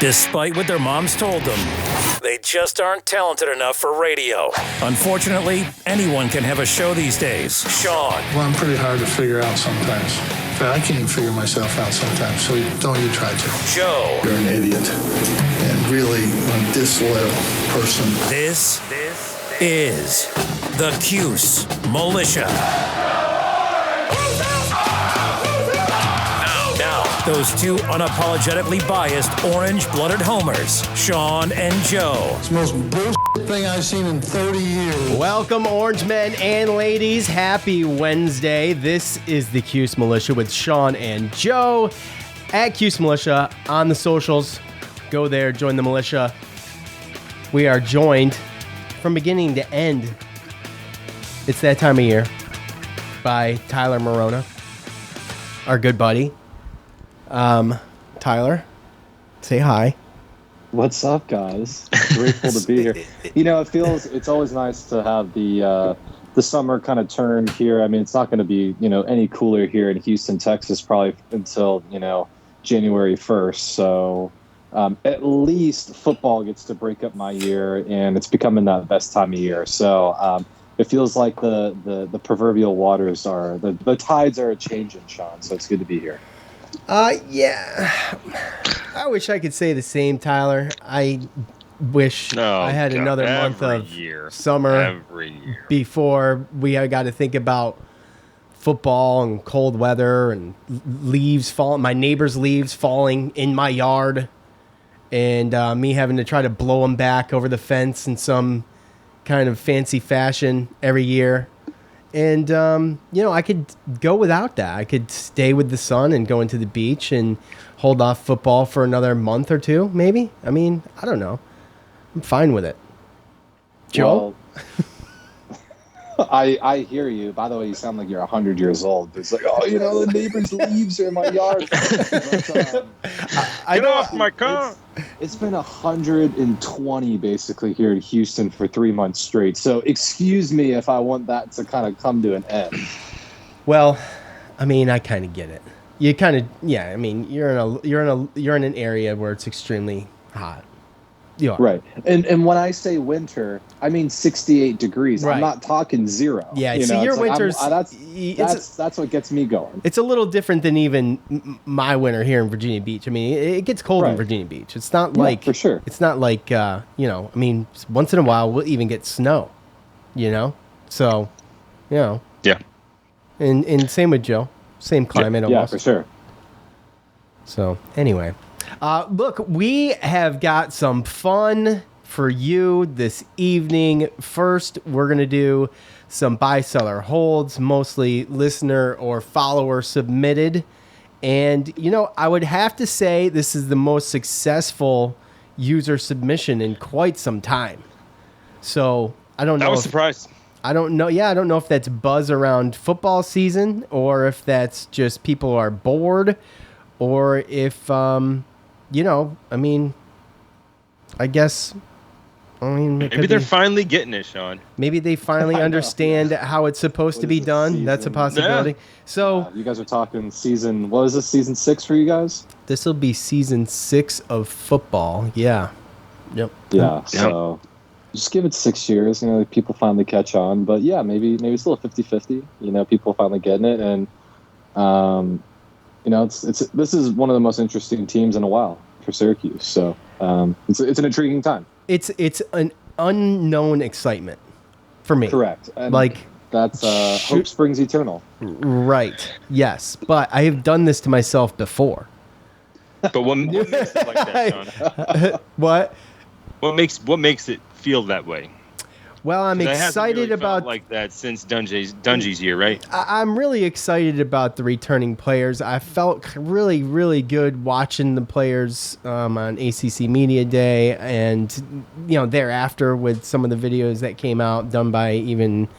Despite what their moms told them, they just aren't talented enough for radio. Unfortunately, anyone can have a show these days. Sean. Well, I'm pretty hard to figure out sometimes. In fact, I can't even figure myself out sometimes, so don't you try to. Joe. You're an idiot and really a disloyal person. This is the Cuse Militia. Those two unapologetically biased, orange-blooded homers, Sean and Joe. It's the most bullshit thing I've seen in 30 years. Welcome, orange men and ladies. Happy Wednesday. This is the Cuse Militia with Sean and Joe at Cuse Militia on the socials. Go there, join the militia. We are joined from beginning to end. It's that time of year by Tyler Morona, our good buddy. Tyler, say hi. What's up, guys? Grateful to be here. You know, it's always nice to have the summer kind of turn here. I mean, it's not going to be, any cooler here in Houston, Texas, probably until, January 1st. So at least football gets to break up my year, and it's becoming that best time of year. So it feels like the proverbial waters are, the tides are changing, Sean. So it's good to be here. Yeah. I wish I could say the same, Tyler. I wish I had another month of summer before we got to think about football and cold weather and leaves falling, my neighbor's leaves falling in my yard, and me having to try to blow them back over the fence in some kind of fancy fashion every year. And, I could go without that. I could stay with the sun and go into the beach and hold off football for another month or two, maybe. I mean, I don't know. I'm fine with it. Joe? Well, I hear you. By the way, you sound like you're 100 years old. It's like, the neighbor's leaves are in my yard. But, Get off my car. It's been 120 basically here in Houston for 3 months straight. So excuse me if I want that to kind of come to an end. Well, I mean, I kind of get it. You kind of, yeah. I mean, you're in an area where it's extremely hot. You are. Right. And when I say winter, I mean 68 degrees. Right. I'm not talking zero. Yeah. See, your winter's that's what gets me going. It's a little different than even my winter here in Virginia Beach. I mean, it gets cold in Virginia Beach. It's not like for sure. It's not like I mean, once in a while we'll even get snow. So, Yeah. And same with Joe. Same climate almost. Yeah, for sure. So anyway. Look, we have got some fun for you this evening. First, we're going to do some buy-seller holds, mostly listener or follower submitted. And, I would have to say this is the most successful user submission in quite some time. So, I don't know. I was surprised. I don't know. Yeah, I don't know if that's buzz around football season or if that's just people are bored or if... I mean, maybe they're finally getting it, Sean. Maybe they finally understand how it's supposed to be done. Season? That's a possibility. Yeah. So you guys are talking season. What is this? Season 6 for you guys? This will be season 6 of football. Yeah. Yep. Yeah. So just give it 6 years. People finally catch on. But yeah, maybe it's a little 50-50. People finally getting it, and this is one of the most interesting teams in a while for Syracuse. So it's an intriguing time. It's an unknown excitement for me. Correct. And that's hope springs eternal. Right. Yes. But I have done this to myself before. But what makes it like that, Sean? What? What makes it feel that way? Well, I'm excited really about felt like that since Dungy's year, right? I'm really excited about the returning players. I felt really, really good watching the players on ACC Media Day and thereafter with some of the videos that came out done by even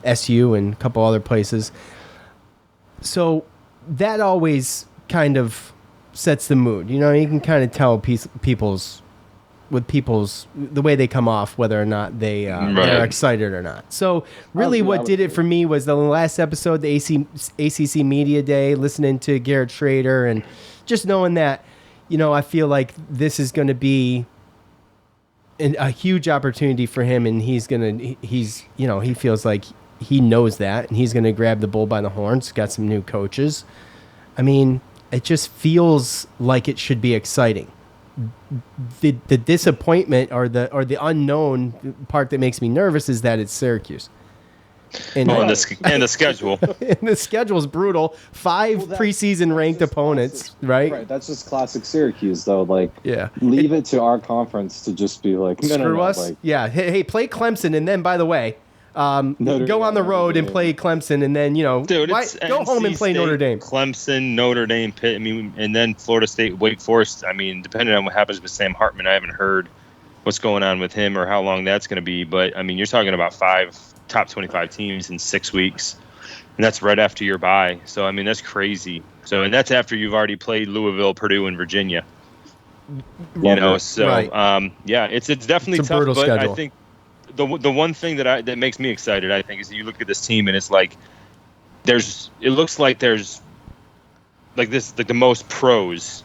SU and a couple other places. So that always kind of sets the mood. You can kind of tell the way they come off, whether or not they're excited or not. So really what did it for me was the last episode, the ACC Media Day, listening to Garrett Schrader and just knowing that, I feel like this is going to be a huge opportunity for him, and he feels like he knows that, and he's going to grab the bull by the horns. Got some new coaches. I mean, it just feels like it should be exciting. The disappointment or the unknown part that makes me nervous is that it's Syracuse. And the schedule. And the schedule's brutal. 5 preseason ranked opponents, right? Right. That's just classic Syracuse, though. Like, yeah, leave it to our conference to just be like, screw us. Like, yeah. Hey, play Clemson, and then, by the way, go on the road and play Clemson, and then go home and play Notre Dame. Clemson, Notre Dame, Pitt. I mean, and then Florida State, Wake Forest. I mean, depending on what happens with Sam Hartman, I haven't heard what's going on with him or how long that's going to be. But I mean, you're talking about 5 top 25 teams in 6 weeks, and that's right after your bye. So I mean, that's crazy. So, and that's after you've already played Louisville, Purdue, and Virginia. So yeah, it's definitely tough. But schedule. I think the one thing that makes me excited, I think, is that you look at this team and it's like it looks like there's like the most pros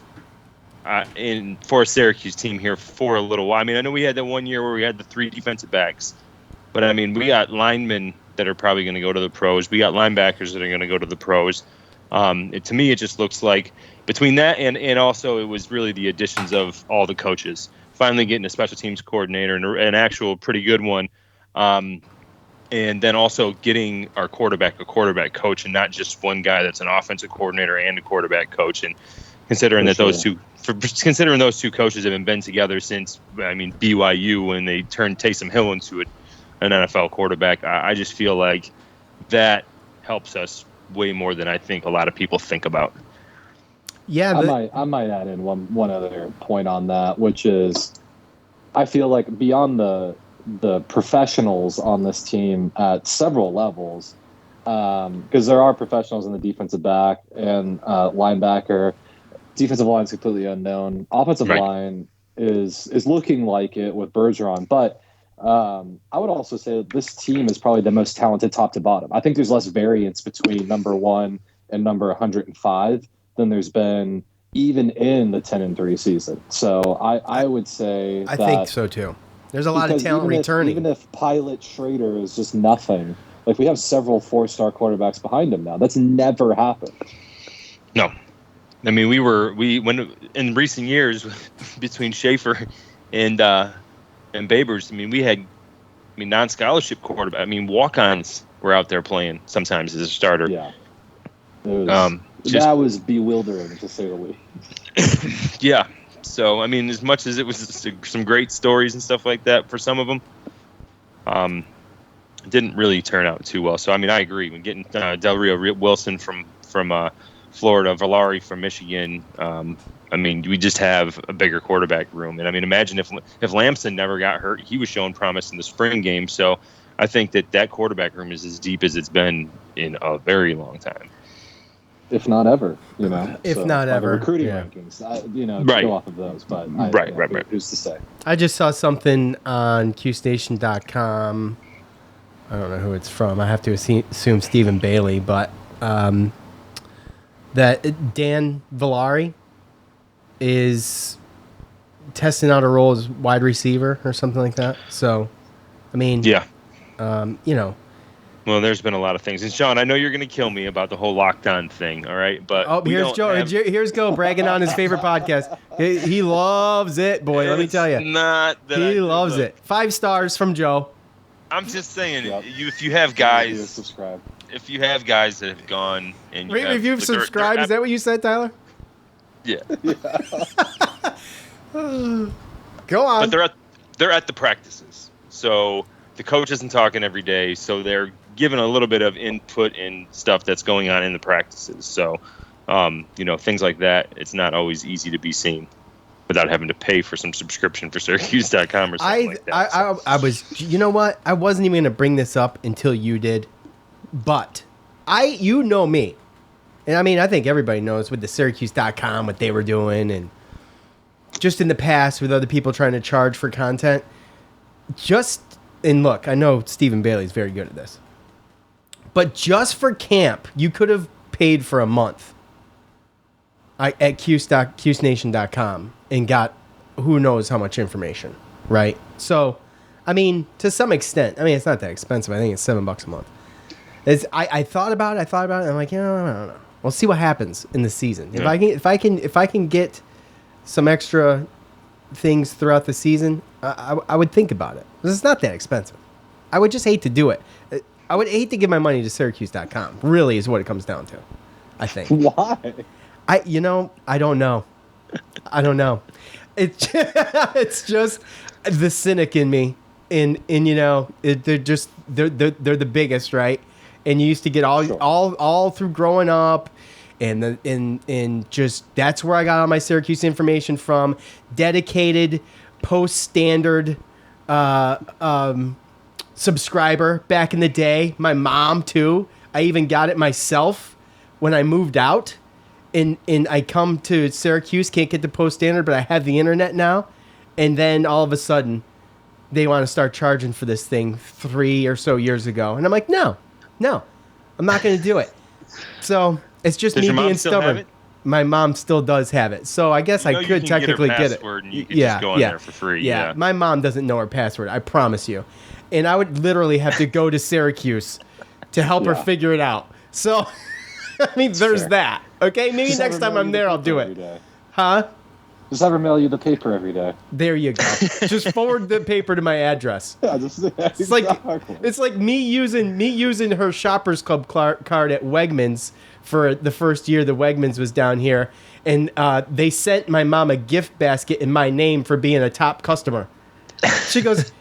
for a Syracuse team here for a little while. I mean, I know we had that one year where we had the 3 defensive backs. But, I mean, we got linemen that are probably going to go to the pros. We got linebackers that are going to go to the pros. To me, it just looks like between that and also it was really the additions of all the coaches. Finally getting a special teams coordinator and an actual pretty good one. And then also getting our quarterback a quarterback coach and not just one guy that's an offensive coordinator and a quarterback coach. And considering that those two coaches have been together since, I mean, BYU when they turned Taysom Hill into an NFL quarterback, I just feel like that helps us way more than I think a lot of people think about. Yeah, I might add in one other point on that, which is I feel like beyond the professionals on this team at several levels, because there are professionals in the defensive back and linebacker. Defensive line is completely unknown. Offensive line is looking like it with Bergeron, but I would also say that this team is probably the most talented top to bottom. I think there's less variance between number 1 and number 105 than there's been even in the 10-3 season. So I would say I think so too. There's a lot of talent returning. Even if Pilot Schrader is just nothing, like we have several 4-star quarterbacks behind him now. That's never happened. No. I mean, we when in recent years between Schaefer and Babers, I mean, we had non-scholarship quarterback. I mean, walk-ons were out there playing sometimes as a starter. Yeah, that was bewildering to say the least. Yeah. So I mean, as much as it was some great stories and stuff like that for some of them, it didn't really turn out too well. So I mean, I agree. When getting Del Rio Wilson from Florida, Valari from Michigan. I mean, we just have a bigger quarterback room. And I mean, imagine if Lamson never got hurt, he was showing promise in the spring game. So I think that quarterback room is as deep as it's been in a very long time. If not ever, If not ever. Recruiting rankings, go off of those. But right. Who's to say? I just saw something on CuseNation.com. I don't know who it's from. I have to assume Stephen Bailey, but that Dan Valari is testing out a role as wide receiver or something like that. So, I mean, yeah, Well, there's been a lot of things. And Sean, I know you're going to kill me about the whole lockdown thing. All right, but here's Joe. Here's Joe bragging on his favorite podcast. He loves it, boy. Let me tell you, he loves it. 5 stars from Joe. I'm just saying, if you have guys, subscribe. If you have guys that have gone and if you've subscribed, is that what you said, Tyler? Yeah. Go on. But they're at the practices, so the coach isn't talking every day, so they're giving a little bit of input in stuff that's going on in the practices. So, things like that. It's not always easy to be seen without having to pay for some subscription for Syracuse.com or something like that. I was, you know what? I wasn't even going to bring this up until you did, but you know me. And I mean, I think everybody knows with the Syracuse.com what they were doing, and just in the past with other people trying to charge for content. And look, I know Stephen Bailey's very good at this, but just for camp, you could have paid for a month. at cusenation.com and got who knows how much information, right? So, I mean, to some extent, I mean, it's not that expensive. I think it's $7 a month. I thought about it. And I'm like, I don't know. We'll see what happens in the season. Yeah. If I can get some extra things throughout the season, I would think about it. It's not that expensive. I would just hate to do it. I would hate to give my money to Syracuse.com. Really, is what it comes down to. I think. Why? I don't know. It's just the cynic in me, and they're the biggest, right? And you used to get all through growing up, and just that's where I got all my Syracuse information from. Dedicated post standard subscriber back in the day. My mom too. I even got it myself when I moved out. And I come to Syracuse, can't get the post standard, but I have the internet now. And then all of a sudden, they want to start charging for this thing 3 or so years ago. And I'm like, no, I'm not going to do it. So it's just me being stubborn. My mom still does have it. So I guess I could technically get it. And you could just go in there for free. Yeah, my mom doesn't know her password, I promise you. And I would literally have to go to Syracuse to help her figure it out. So, I mean, there's that. Okay, maybe just next time I'm there, I'll do it. Huh? Just have her mail you the paper every day. There you go. Just forward the paper to my address. Yeah, it's like me using her Shoppers Club card at Wegmans for the first year the Wegmans was down here, and they sent my mom a gift basket in my name for being a top customer. She goes,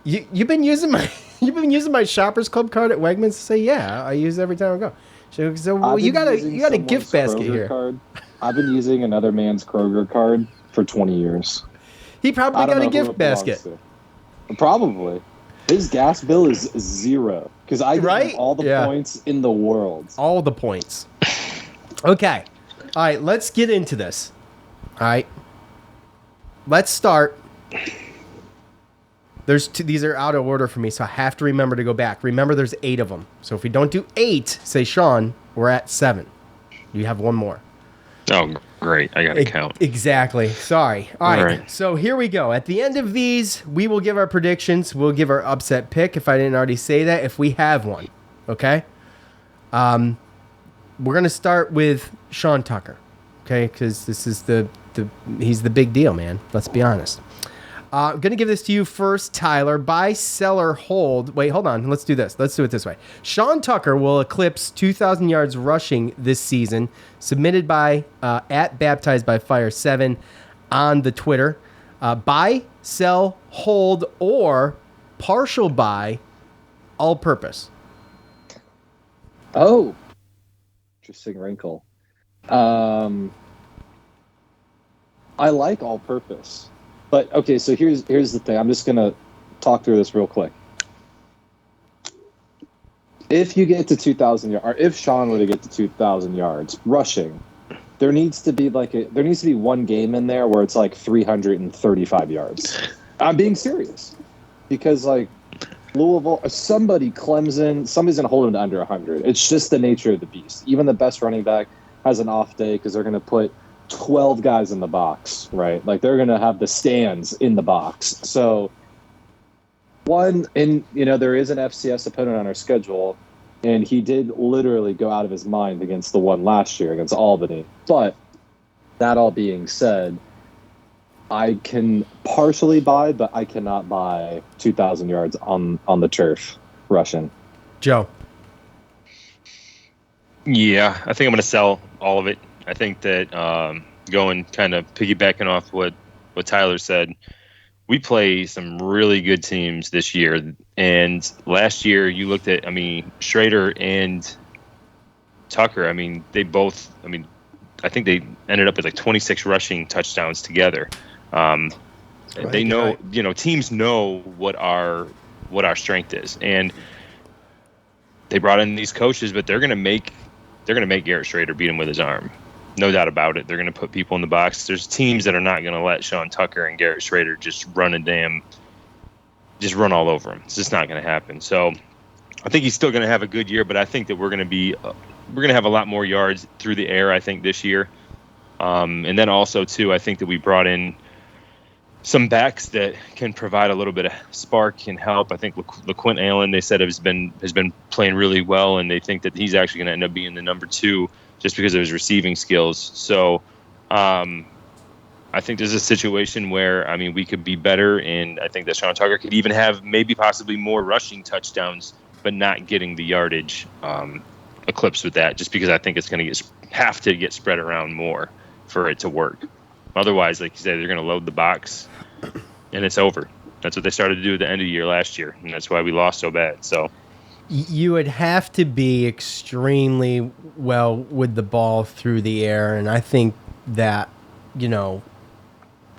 "You've been using my Shoppers Club card at Wegmans?" I say, "Yeah, I use it every time I go." She goes, "So well, you got a gift basket Kroger here." Card. I've been using another man's Kroger card for 20 years. He probably got a gift basket. Probably. His gas bill is 0 because I get all the points in the world. All the points. Okay. All right, let's get into this. All right. Let's start. These are out of order for me, so I have to remember to go back. Remember, there's 8 of them. So if we don't do 8, say, Sean, we're at 7. You have one more. Oh, great. I got to count. Exactly. Sorry. All right. So here we go. At the end of these, we will give our predictions. We'll give our upset pick, if I didn't already say that, if we have one. Okay? We're going to start with Sean Tucker. Okay? Because this is he's the big deal, man. Let's be honest. I'm going to give this to you first, Tyler. Buy, sell, or hold. Wait, hold on. Let's do this. Let's do it this way. Sean Tucker will eclipse 2,000 yards rushing this season. Submitted by at Baptized by Fire 7 on the Twitter. Buy, sell, hold, or partial buy, all purpose. Oh, interesting wrinkle. I like all purpose. But, okay, so here's the thing. I'm just going to talk through this real quick. If you get to 2,000 yards, or if Sean were to get to 2,000 yards rushing, there needs to be one game in there where it's like 335 yards. I'm being serious. Because, like, Louisville, Clemson, somebody's going to hold him to under 100. It's just the nature of the beast. Even the best running back has an off day because they're going to put 12 guys in the box, right? Like they're going to have the stands in the box. So there is an FCS opponent on our schedule, and he did literally go out of his mind against the one last year against Albany. But that all being said, I can partially buy, but I cannot buy 2,000 yards on the turf rushing. Joe. Yeah, I think I'm going to sell all of it. I think that going kind of piggybacking off what Tyler said, we play some really good teams this year. And last year you looked at, Schrader and Tucker, they both, I think they ended up with like 26 rushing touchdowns together. They know, teams know what our strength is. And they brought in these coaches, but they're going to make Garrett Schrader beat him with his arm. No doubt about it. They're going to put people in the box. There's teams that are not going to let Sean Tucker and Garrett Schrader just run all over him. It's just not going to happen. So I think he's still going to have a good year, but I think that we're going to have a lot more yards through the air, I think, this year. And then also too, I think that we brought in some backs that can provide a little bit of spark and help. I think LaQuint Allen, they said, has been playing really well, and they think that he's actually going to end up being the number 2 just because of his receiving skills. So I think there's a situation where, I mean, we could be better, and I think that Sean Tucker could even have maybe possibly more rushing touchdowns, but not getting the yardage eclipsed with that, just because I think it's going to have to get spread around more for it to work. Otherwise, like you said, they're going to load the box, and it's over. That's what they started to do at the end of the year last year, and that's why we lost so bad. So you would have to be extremely well with the ball through the air, and I think that, you know,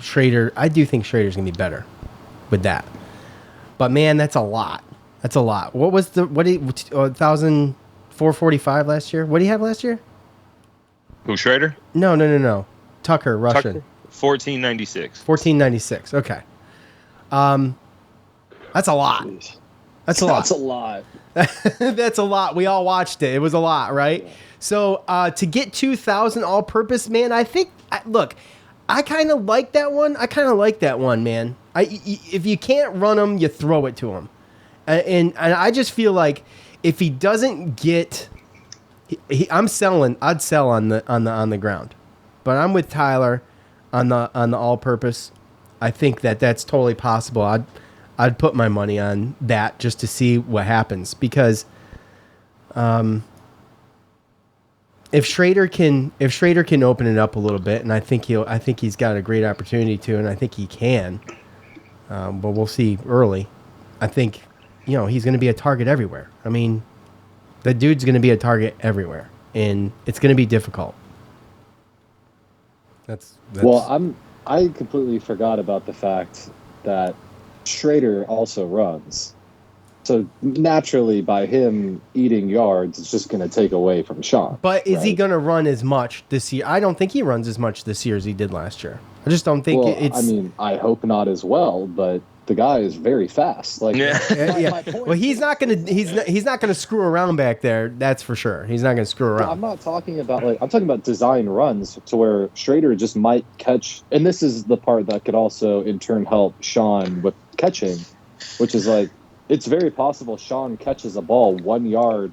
I do think Schrader's going to be better with that. But, man, that's a lot. That's a lot. What was 1,445 last year? What did he have last year? Who, Schrader? No. Tucker, Russian. Tucker? 1496. 1496. Okay. That's a lot. That's a lot. That's a lot. That's a lot. We all watched it. It was a lot, right? Yeah. So to get 2,000 all-purpose, man, I think. Look, I kind of like that one. Man. If you can't run him, you throw it to him, and I just feel like if he doesn't get, I'd sell on the ground. But I'm with Tyler on the all-purpose. I think that's totally possible. I'd put my money on that just to see what happens, because if Schrader can open it up a little bit, and I think he's got a great opportunity to, and I think he can. But we'll see early. I think, you know, he's going to be a target everywhere. I mean, the dude's going to be a target everywhere, and it's going to be difficult. That's Well, I completely forgot about the fact that Schrader also runs. So naturally, by him eating yards, it's just going to take away from Sean. But is he going to run as much this year? I don't think he runs as much this year as he did last year. I just don't think it's... I mean, I hope not as well, but the guy is very fast. Like, my point, well, he's not going to screw around back there. That's for sure. He's not going to screw around. I'm not talking about I'm talking about design runs to where Schrader just might catch, and this is the part that could also in turn help Sean with catching, which is like, it's very possible Sean catches a ball 1 yard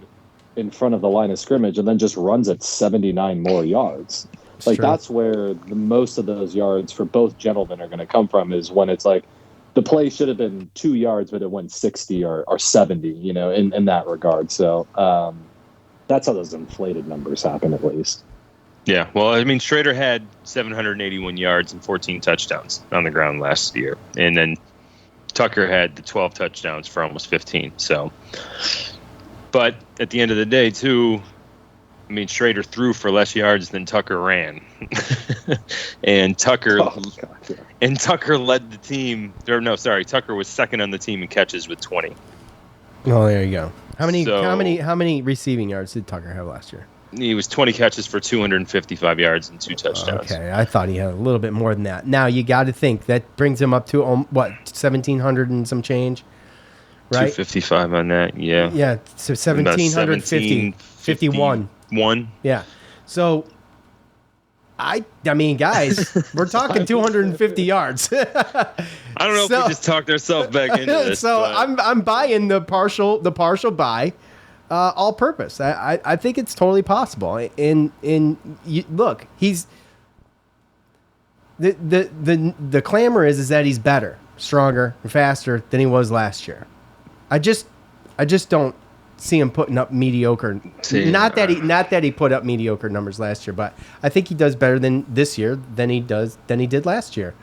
in front of the line of scrimmage and then just runs it 79 more yards. That's where the most of those yards for both gentlemen are going to come from, is when it's like the play should have been 2 yards, but it went 60 or 70, you know, in that regard. So that's how those inflated numbers happen, at least. Yeah, well, I mean, Schrader had 781 yards and 14 touchdowns on the ground last year, and then Tucker had the 12 touchdowns for almost 15. So, but at the end of the day, too, I mean, Schrader threw for less yards than Tucker ran, and Tucker led the team. Tucker was second on the team in catches with 20. Oh, there you go. How many receiving yards did Tucker have last year? He was 20 catches for 255 yards and 2 touchdowns. Okay, I thought he had a little bit more than that. Now, you got to think, that brings him up to, 1,700 and some change, right? 255 on that, yeah. Yeah, so 1,750. 51. Yeah. So, I mean, guys, we're talking 250 yards. I don't know if we just talked ourselves back into this. So, I'm buying the partial buy. All purpose. I think it's totally possible. Look, he's the clamor is that he's better, stronger, and faster than he was last year. I just don't see him putting up mediocre. Not that he put up mediocre numbers last year, but I think he does better this year than he did last year.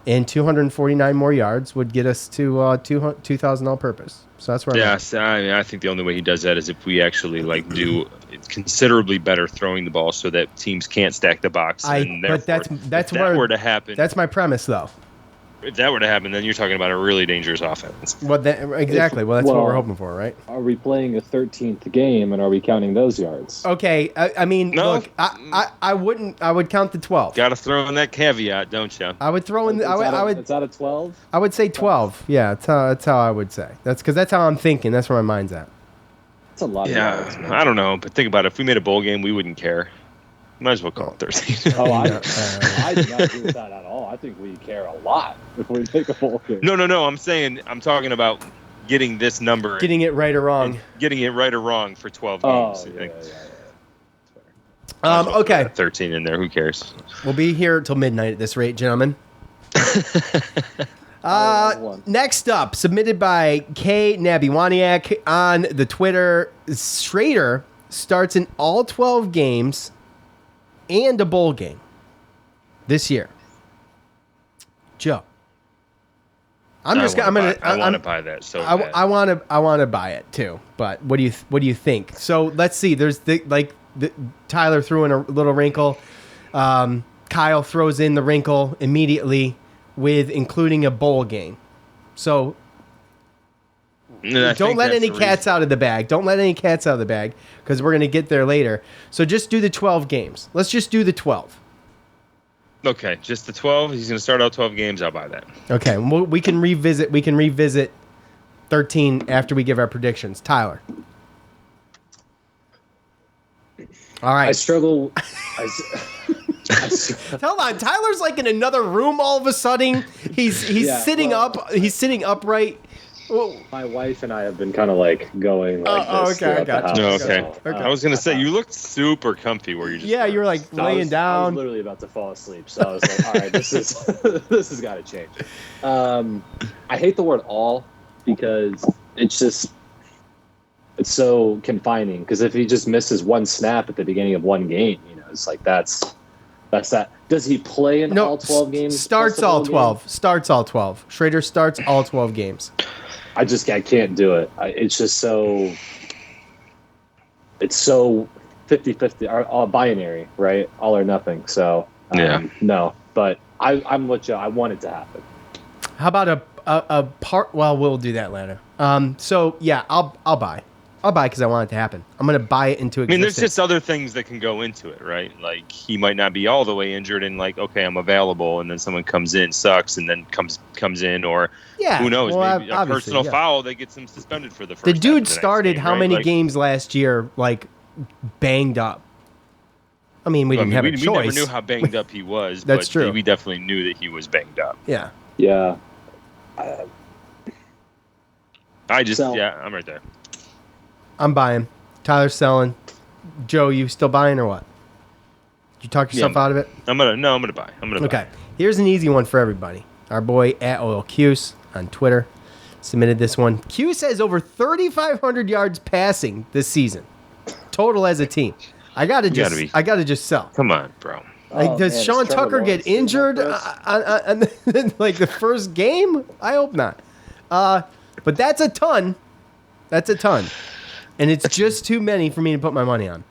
And 249 more yards would get us to 2,000 all purpose. So that's where I'm at. I mean, I think the only way he does that is if we actually do considerably better throwing the ball so that teams can't stack the box. But that's where were to happen. That's my premise, though. If that were to happen, then you're talking about a really dangerous offense. Well, exactly. Well, that's what we're hoping for, right? Are we playing a 13th game, and are we counting those yards? Okay. I mean, no. Look, I wouldn't. I would count the 12. Got to throw in that caveat, don't you? I would throw in. It's out of 12. I would say 12. Yeah, that's how I would say. That's because that's how I'm thinking. That's where my mind's at. That's a lot. Yeah, of yards, man. I don't know, but think about it. If we made a bowl game, we wouldn't care. Might as well call it 13. I do not agree with that at all. I think we care a lot if we make a bowl game. No. I'm talking about getting this number. Getting it right or wrong. Getting it right or wrong for 12 games. Okay. 13 in there. Who cares? We'll be here till midnight at this rate, gentlemen. Next up, submitted by K. Nabiwaniak on the Twitter. Schrader starts in all 12 games and a bowl game this year. Joe. I want to buy that. So I want to buy it too. But what do you think? So let's see. There's Tyler threw in a little wrinkle. Kyle throws in the wrinkle immediately with including a bowl game. So don't let any cats out of the bag. Don't let any cats out of the bag because we're going to get there later. So just do the 12 games. Let's just do the 12. Okay, just the 12. He's going to start out 12 games. I'll buy that. Okay, we can revisit 13 after we give our predictions. Tyler. All right. I struggle. Hold on, Tyler's like in another room all of a sudden. He's sitting up. He's sitting upright. Whoa. My wife and I have been kind of like going like this. Okay, I got you. Okay. I was gonna say you looked super comfy. Where you just you were like laying down. I was literally about to fall asleep, so I was like, all right, this has got to change. I hate the word "all" because it's so confining. Because if he just misses one snap at the beginning of one game, it's like that's that. Does he play in all 12 games? Starts all 12. Starts all 12. Schrader starts all 12 games. I can't do it. It's just so. It's so 50-50, all binary, right? All or nothing. So no, but I'm with you. I want it to happen. How about a part? Well, we'll do that later. So yeah, I'll buy. I'll buy because I want it to happen. I'm going to buy it into existence. I mean, there's just other things that can go into it, right? Like, he might not be all the way injured and like, okay, I'm available, and then someone comes in, sucks, and then comes in, or who knows, maybe a personal foul, they get him suspended for the first. The dude started how many games last year, like, banged up? I mean, we didn't have a choice. We never knew how banged up he was. That's true. We definitely knew that he was banged up. Yeah. Yeah. I'm right there. I'm buying. Tyler's selling. Joe, you still buying or what? Did you talk yourself out of it? I'm gonna buy. Okay. Here's an easy one for everybody. Our boy @OilCuse on Twitter submitted this one. Cuse has over 3,500 yards passing this season, total as a team. I gotta just sell. Come on, bro. Does Sean Tucker get injured on like the first game? I hope not. But that's a ton. And it's just too many for me to put my money on.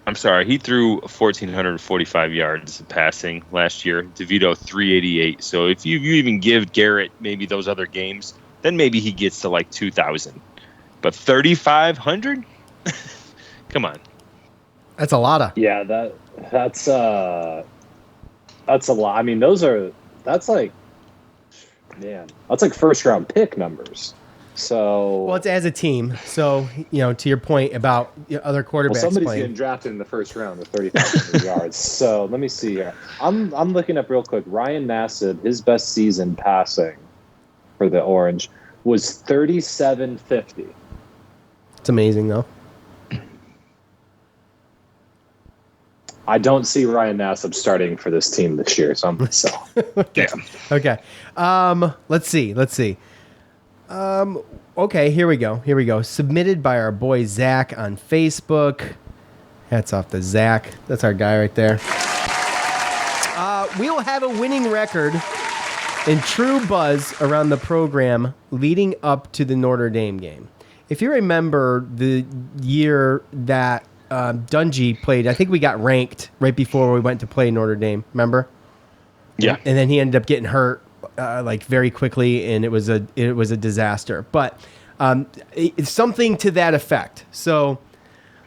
I'm sorry. He threw 1,445 yards passing last year. DeVito 388. So if you even give Garrett maybe those other games, then maybe he gets to like 2,000. But 3,500? Come on. That's a lot of. Yeah, that's a lot. I mean, that's like first round pick numbers. So it's as a team. So to your point about other quarterbacks. Somebody's playing. getting drafted in the first round with 3,500 yards. So let me see here. I'm looking up real quick. Ryan Nassib, his best season passing for the Orange was 3,750. It's amazing though. I don't see Ryan Nassib starting for this team this year, so I'm going to sell. Okay. Let's see. Okay, here we go. Submitted by our boy Zach on Facebook. Hats off to Zach. That's our guy right there. We'll have a winning record and true buzz around the program leading up to the Notre Dame game. If you remember the year that Dungy played, I think we got ranked right before we went to play Notre Dame. Remember? Yeah. And then he ended up getting hurt like very quickly, and it was a disaster. But it's something to that effect. So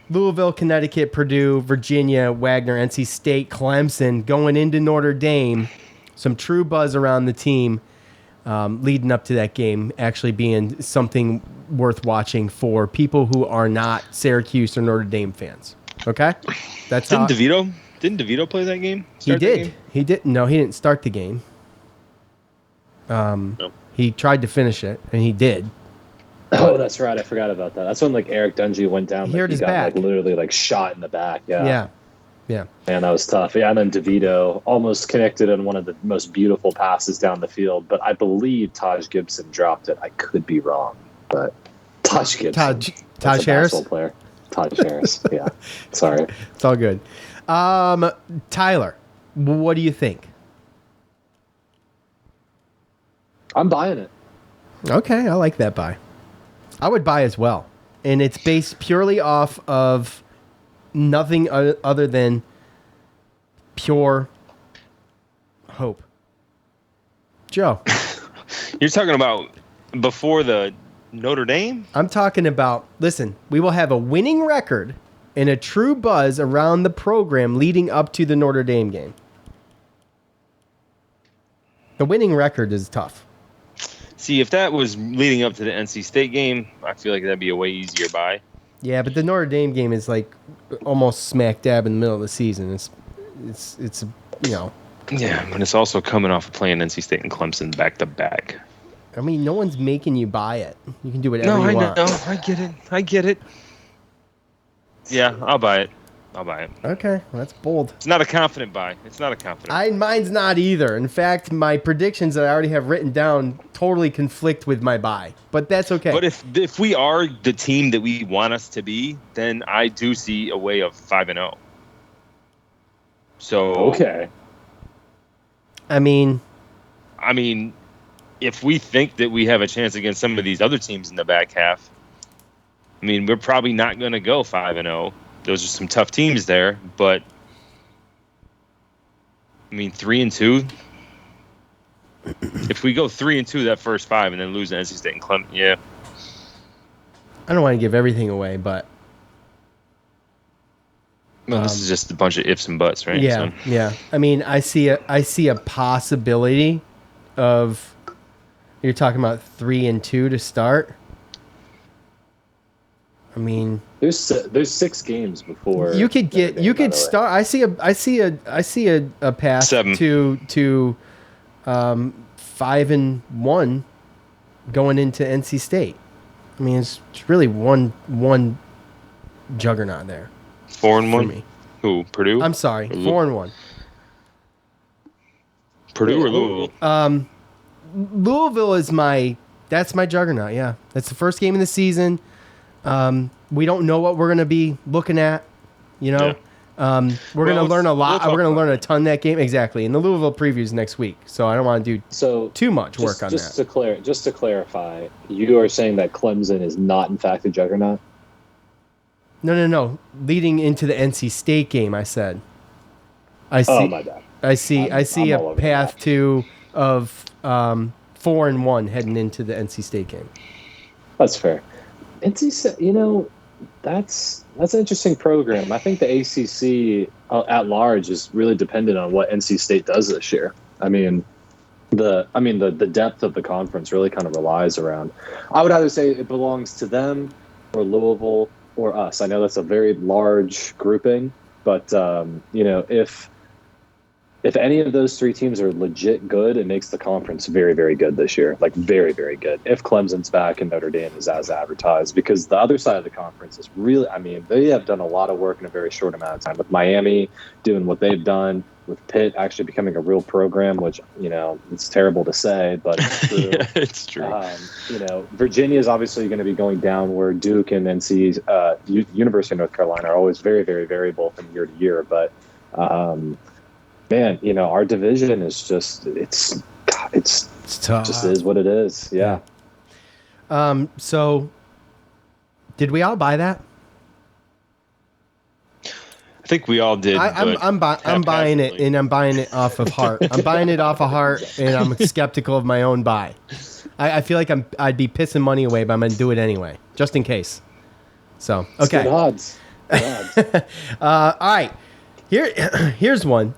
Louisville, Connecticut, Purdue, Virginia, Wagner, NC State, Clemson going into Notre Dame. Some true buzz around the team leading up to that game actually being something worth watching for people who are not Syracuse or Notre Dame fans. Okay, that's Didn't DeVito play that game? He did. He did. No, he didn't start the game. Nope. He tried to finish it, and he did. Oh, that's right. I forgot about that. That's when like Eric Dungy went down. He hurt his back. Like, literally like shot in the back. Yeah. Man, that was tough. Yeah, and then DeVito almost connected on one of the most beautiful passes down the field, but I believe Taj Gibson dropped it. I could be wrong, but Taj Gibson. Taj Harris? Player. Taj Harris. Yeah. Sorry. It's all good. Tyler, what do you think? I'm buying it. Okay, I like that buy. I would buy as well. And it's based purely off of nothing other than pure hope. Joe. You're talking about before the Notre Dame? I'm talking about, listen, we will have a winning record and a true buzz around the program leading up to the Notre Dame game. The winning record is tough. See, if that was leading up to the NC State game, I feel like that'd be a way easier buy. Yeah, but the Notre Dame game is like almost smack dab in the middle of the season. It's you know. Yeah, but it's also coming off of playing NC State and Clemson back to back. I mean, no one's making you buy it. You can do whatever you want. No, I get it. Yeah, I'll buy it. Okay, well, that's bold. It's not a confident buy. Mine's not either. In fact, my predictions that I already have written down totally conflict with my buy, but that's okay. But if we are the team that we want us to be, then I do see a way of 5-0. So okay. I mean, if we think that we have a chance against some of these other teams in the back half, I mean, we're probably not going to go 5-0. Those are some tough teams there, but I mean, 3-2. If we go 3-2 that first 5 and then lose to NC State and Clemson, yeah. I don't want to give everything away, but well, this is just a bunch of ifs and buts, right? Yeah, yeah. I mean, I see a possibility of you're talking about 3-2 to start. I mean, there's 6 games before you could start. I see a path 7 to 5-1 going into NC State. I mean, it's really one juggernaut there. 4-1. Who? Purdue? I'm sorry, 4-1. Purdue or Louisville? Louisville is my juggernaut. Yeah, that's the first game of the season. We don't know what we're going to be looking at, you know. Yeah. We're going to learn a lot. We're going to learn a ton that game. Exactly. And the Louisville preview is next week, so I don't want to do too much work on that. Just to clarify, you are saying that Clemson is not, in fact, a juggernaut? No. Leading into the NC State game, I said. My bad. I see a path of 4-1 heading into the NC State game. That's fair. NC State, that's an interesting program. I think the ACC at large is really dependent on what NC State does this year. I mean, the depth of the conference really kind of relies around. I would either say it belongs to them or Louisville or us. I know that's a very large grouping, but if any of those 3 teams are legit good, it makes the conference very, very good this year. Like, very, very good. If Clemson's back and Notre Dame is as advertised. Because the other side of the conference is really, they have done a lot of work in a very short amount of time. With Miami doing what they've done, with Pitt actually becoming a real program, which, it's terrible to say, but it's true. Yeah, it's true. Virginia is obviously going to be going downward. Duke and NC's University of North Carolina are always very, very variable from year to year. But, man, our division is just it's tough. Just is what it is. Yeah. So did we all buy that? I think we all did. I'm buying it, and I'm buying it off of heart. I'm buying it off of heart, and I'm skeptical of my own buy. I feel like I'd be pissing money away, but I'm gonna do it anyway, just in case. So okay. Good odds. All right. Here's one.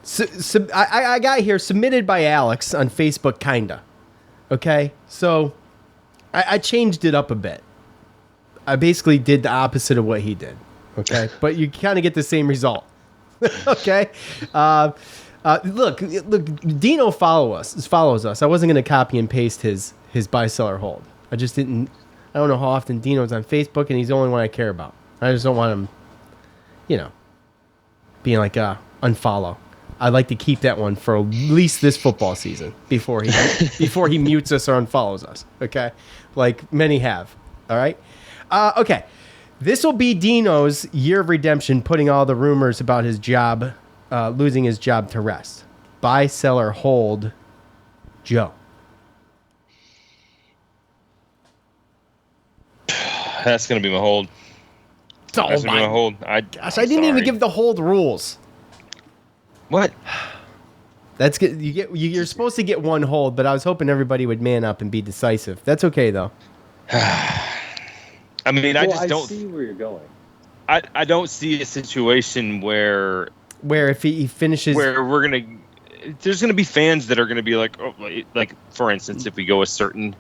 I got here submitted by Alex on Facebook, kinda. Okay, so I changed it up a bit. I basically did the opposite of what he did. Okay, but you kind of get the same result. Okay, look, Dino follows us. I wasn't going to copy and paste his buy, sell, or hold. I just didn't. I don't know how often Dino's on Facebook, and he's the only one I care about. I just don't want him, being like unfollow. I'd like to keep that one for at least this football season before he mutes us or unfollows us. Okay, like many have. All right. Okay. This will be Dino's year of redemption, putting all the rumors about his job, losing his job to rest. Buy, sell, or hold, Joe. That's going to be my hold. That's going to be my hold. Gosh, I didn't even give the hold rules. What? That's good. You're supposed to get one hold, but I was hoping everybody would man up and be decisive. That's okay, though. I mean, I don't see where you're going. I don't see a situation where if he finishes, where there's gonna be fans that are gonna be like, oh, like for instance, if we go a certain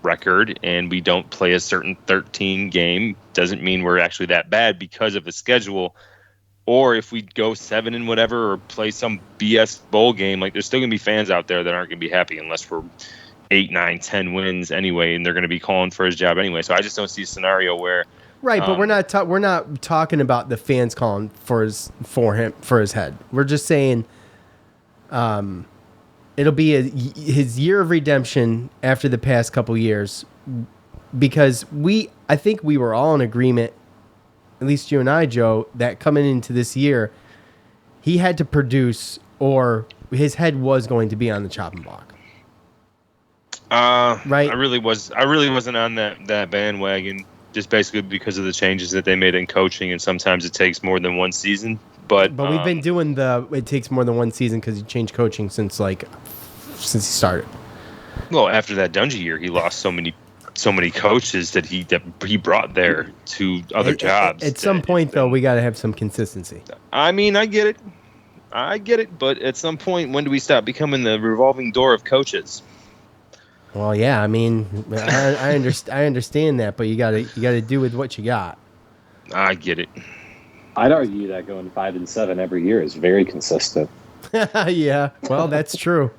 record and we don't play a certain 13 game, doesn't mean we're actually that bad because of the schedule. Or if we go 7 and whatever, or play some BS bowl game, like there's still gonna be fans out there that aren't gonna be happy unless we're 8, 9, 10 wins anyway, and they're going to be calling for his job anyway. So I just don't see a scenario where, right? But we're not talking about the fans calling for his head. We're just saying, it'll be his year of redemption after the past couple years, because I think we were all in agreement, at least you and I, Joe, that coming into this year, he had to produce, or his head was going to be on the chopping block. Right. I really wasn't on that bandwagon, just basically because of the changes that they made in coaching, and sometimes it takes more than one season. But we've been doing it takes more than one season because he changed coaching since he started. Well, after that Dungy year, he lost so many coaches that he brought there to other jobs. At some point, though, we got to have some consistency. I mean, I get it, but at some point, when do we stop becoming the revolving door of coaches? Well, yeah, I mean, I understand that, but you gotta do with what you got. I get it. I'd argue that going 5 and 7 every year is very consistent. Yeah, well, that's true.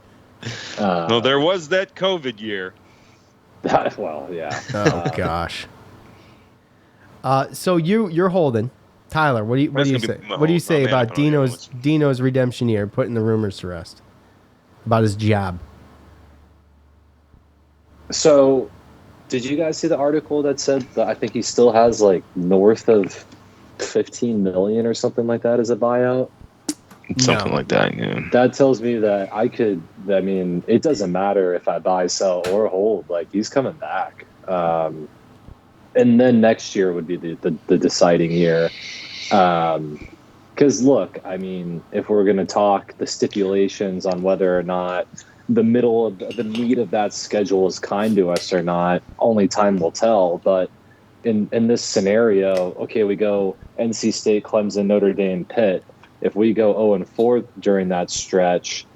Well, there was that COVID year. Well, yeah. Oh gosh. So you're holding, Tyler. What do you say? What do you say about Dino's redemption year, putting the rumors to rest about his job? So, did you guys see the article that said that I think he still has like north of 15 million or something like that as a buyout? Something like that, yeah. That tells me that it doesn't matter if I buy, sell, or hold. Like, he's coming back. And then next year would be the deciding year. Because, look, I mean, if we're going to talk the stipulations on whether or not the middle of the meat of that schedule is kind to us or not, only time will tell. But in this scenario, okay, we go NC State, Clemson, Notre Dame, Pitt. If we go 0-4 during that stretch,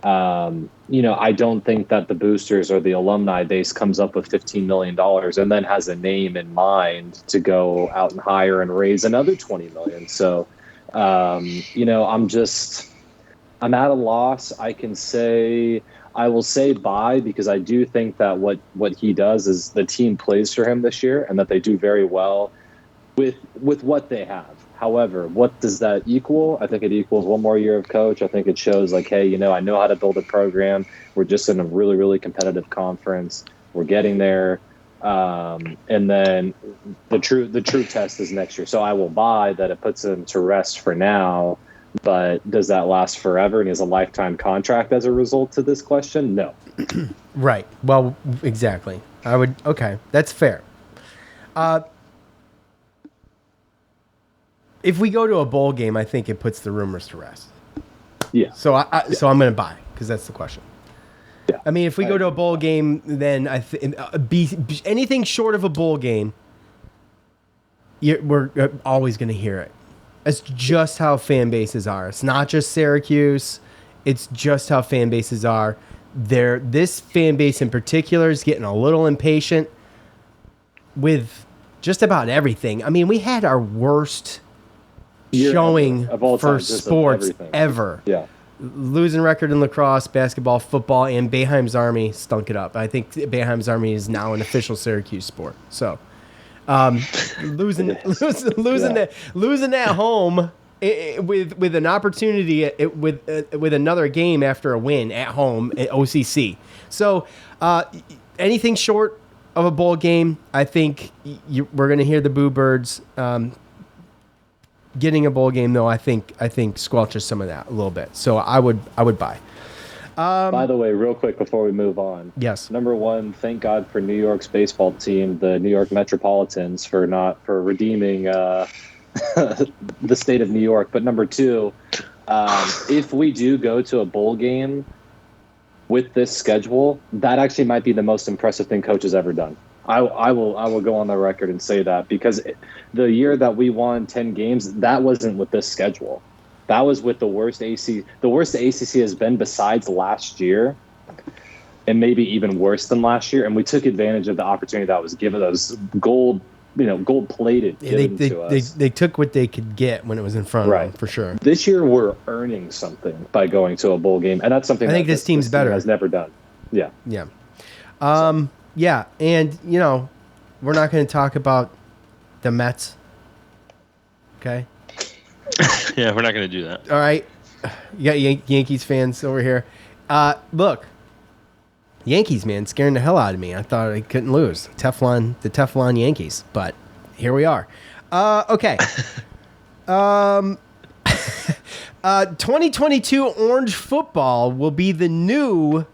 I don't think that the boosters or the alumni base comes up with $15 million and then has a name in mind to go out and hire and raise another $20 million. So, I'm at a loss. I will say buy, because I do think that what he does is the team plays for him this year and that they do very well with what they have. However, what does that equal? I think it equals one more year of coach. I think it shows like, hey, I know how to build a program. We're just in a really, really competitive conference. We're getting there. And then the true test is next year. So I will buy that it puts him to rest for now. But does that last forever and he has a lifetime contract as a result to this question? No. Right. Well, exactly. Okay, that's fair. If we go to a bowl game, I think it puts the rumors to rest. Yeah. So I'm going to buy, because that's the question. Yeah. I mean, if we go to a bowl game, then anything short of a bowl game, we're always going to hear it. It's just how fan bases are. It's not just Syracuse. It's just how fan bases are. This fan base in particular is getting a little impatient with just about everything. I mean, we had our worst showing for sports ever. Yeah. Losing record in lacrosse, basketball, football, and Boeheim's Army stunk it up. I think Boeheim's Army is now an official Syracuse sport. So, losing at home with an opportunity with another game after a win at home at OCC. So, anything short of a bowl game, I think we're going to hear the boo birds. Getting a bowl game, though, I think squelches some of that a little bit. So I would buy. By the way, real quick before we move on. Yes. Number one, thank God for New York's baseball team, the New York Metropolitans, for redeeming the state of New York. But number two, if we do go to a bowl game with this schedule, that actually might be the most impressive thing Coach has ever done. I will go on the record and say that, because the year that we won 10 games, that wasn't with this schedule. That was with the worst ACC. The worst the ACC has been besides last year, and maybe even worse than last year. And we took advantage of the opportunity that was given us, gold plated. They took what they could get when it was in front of them, for sure. This year we're earning something by going to a bowl game, and that's something I think this team's better. Has never done. Yeah. Yeah. Yeah, and, we're not going to talk about the Mets. Okay? Yeah, we're not going to do that. All right. You got Yankees fans over here. Look, Yankees, man, scaring the hell out of me. I thought I couldn't lose. The Teflon Yankees, but here we are. Okay. 2022 Orange football will be the new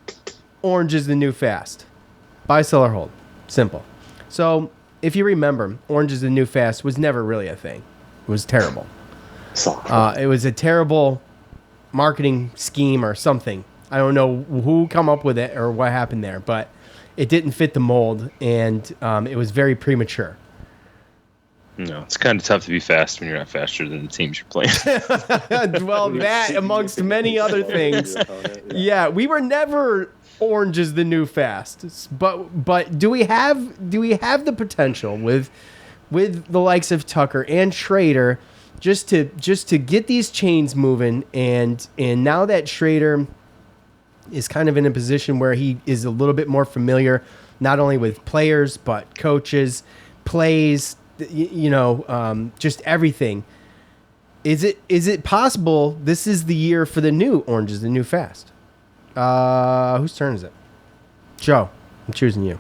Orange is the New Fast. Buy, sell, or hold. Simple. So, if you remember, Orange is the New Fast was never really a thing. It was terrible. It was a terrible marketing scheme or something. I don't know who come up with it or what happened there, but it didn't fit the mold, and it was very premature. No, it's kind of tough to be fast when you're not faster than the teams you're playing. Well, that amongst many other things. Yeah, we were never Orange is the New Fast, but do we have the potential with the likes of Tucker and Schrader just to get these chains moving, and now that Schrader is kind of in a position where he is a little bit more familiar not only with players but coaches, plays, just everything. Is it possible this is the year for the new Orange is the New Fast? Whose turn is it? Joe, I'm choosing you.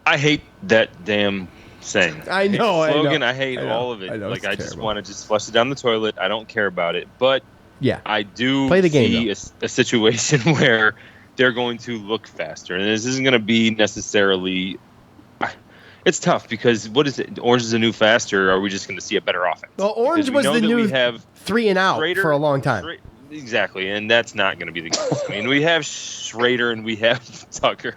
I hate that damn saying. I know. Slogan, I hate all of it. I just want to just flush it down the toilet. I don't care about it. But yeah, I do play the game, see a situation where they're going to look faster. And this isn't going to be necessarily... It's tough because what is it? Orange is the New Fast, or are we just going to see a better offense? Well, Orange was the new 3 and out Schrader, for a long time. Exactly, and that's not going to be the case. I mean, we have Schrader and we have Tucker.